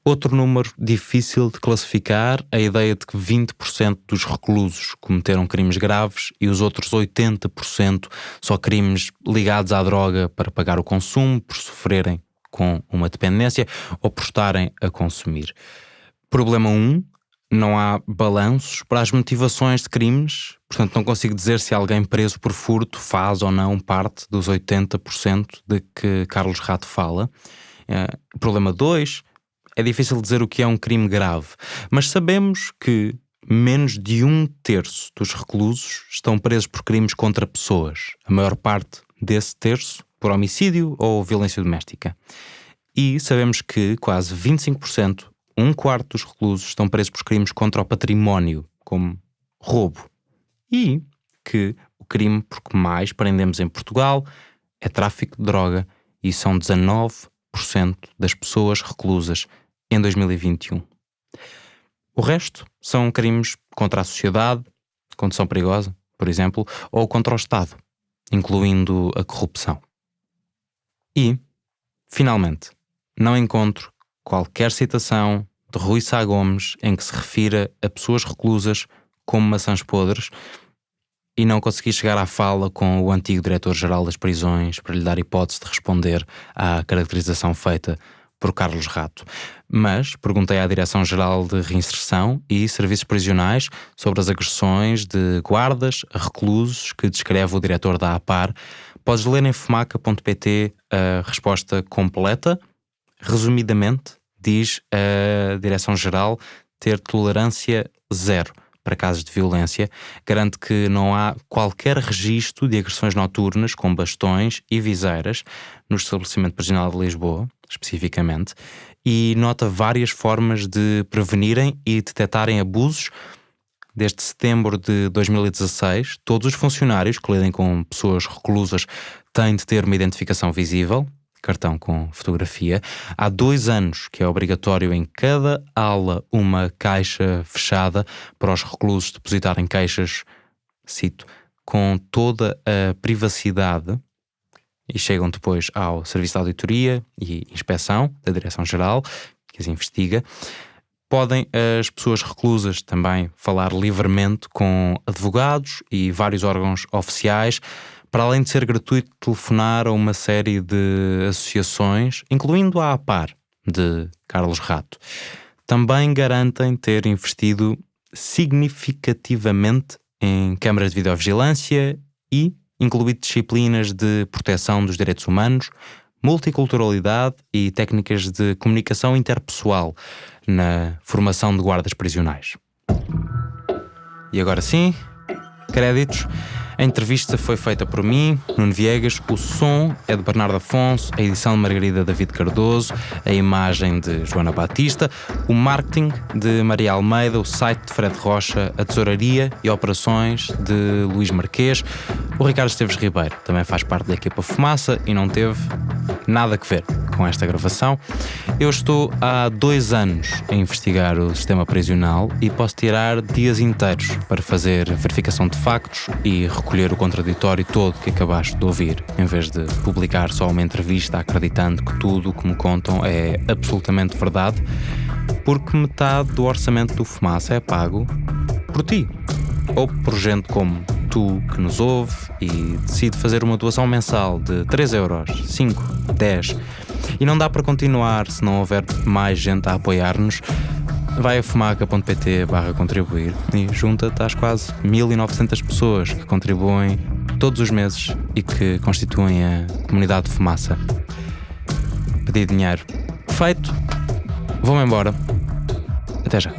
Outro número difícil de classificar, a ideia de que 20% dos reclusos cometeram crimes graves e os outros 80% só crimes ligados à droga para pagar o consumo, por sofrerem com uma dependência ou por estarem a consumir. Problema 1, não há balanços para as motivações de crimes, portanto não consigo dizer se alguém preso por furto faz ou não parte dos 80% de que Carlos Rato fala. Problema 2, é difícil dizer o que é um crime grave, mas sabemos que menos de 1/3 dos reclusos estão presos por crimes contra pessoas. A maior parte desse terço por homicídio ou violência doméstica. E sabemos que quase 25%, 1/4 dos reclusos estão presos por crimes contra o património, como roubo. E que o crime por que mais prendemos em Portugal é tráfico de droga e são 19% das pessoas reclusas em 2021. O resto são crimes contra a sociedade, condução perigosa, por exemplo, ou contra o Estado, incluindo a corrupção. E, finalmente, não encontro qualquer citação de Rui Sá Gomes em que se refira a pessoas reclusas como maçãs podres e não consegui chegar à fala com o antigo diretor-geral das prisões para lhe dar hipótese de responder à caracterização feita por Carlos Rato. Mas perguntei à Direção-Geral de Reinserção e Serviços Prisionais sobre as agressões de guardas a reclusos que descreve o diretor da APAR. Podes ler em fumaca.pt a resposta completa. Resumidamente, diz a Direção-Geral ter tolerância zero para casos de violência, garante que não há qualquer registro de agressões noturnas com bastões e viseiras no estabelecimento prisional de Lisboa, especificamente, e nota várias formas de prevenirem e detectarem abusos. Desde setembro de 2016, todos os funcionários que lidem com pessoas reclusas têm de ter uma identificação visível, cartão com fotografia. Há 2 anos que é obrigatório em cada ala uma caixa fechada para os reclusos depositarem queixas, cito, com toda a privacidade, e chegam depois ao Serviço de Auditoria e Inspeção da Direção-Geral, que as investiga. Podem as pessoas reclusas também falar livremente com advogados e vários órgãos oficiais, para além de ser gratuito telefonar a uma série de associações, incluindo a APAR, de Carlos Rato. Também garantem ter investido significativamente em câmaras de videovigilância e incluído disciplinas de proteção dos direitos humanos, multiculturalidade e técnicas de comunicação interpessoal na formação de guardas prisionais. E agora sim, créditos. A entrevista foi feita por mim, Nuno Viegas, o som é de Bernardo Afonso, a edição de Margarida David Cardoso, a imagem de Joana Batista, o marketing de Maria Almeida, o site de Fred Rocha, a tesouraria e operações de Luís Marquês. O Ricardo Esteves Ribeiro também faz parte da equipa Fumaça e não teve nada a ver com esta gravação. Eu estou há 2 anos a investigar o sistema prisional e posso tirar dias inteiros para fazer verificação de factos e recolher o contraditório todo que acabaste de ouvir, em vez de publicar só uma entrevista acreditando que tudo o que me contam é absolutamente verdade, porque metade do orçamento do Fumaça é pago por ti, ou por gente como tu que nos ouve e decide fazer uma doação mensal de 3 euros, 5, 10, e não dá para continuar se não houver mais gente a apoiar-nos. vai a fumaca.pt/contribuir e junta-te às quase 1900 pessoas que contribuem todos os meses e que constituem a comunidade de fumaça. Pedi dinheiro. Feito. Vou-me embora. Até já.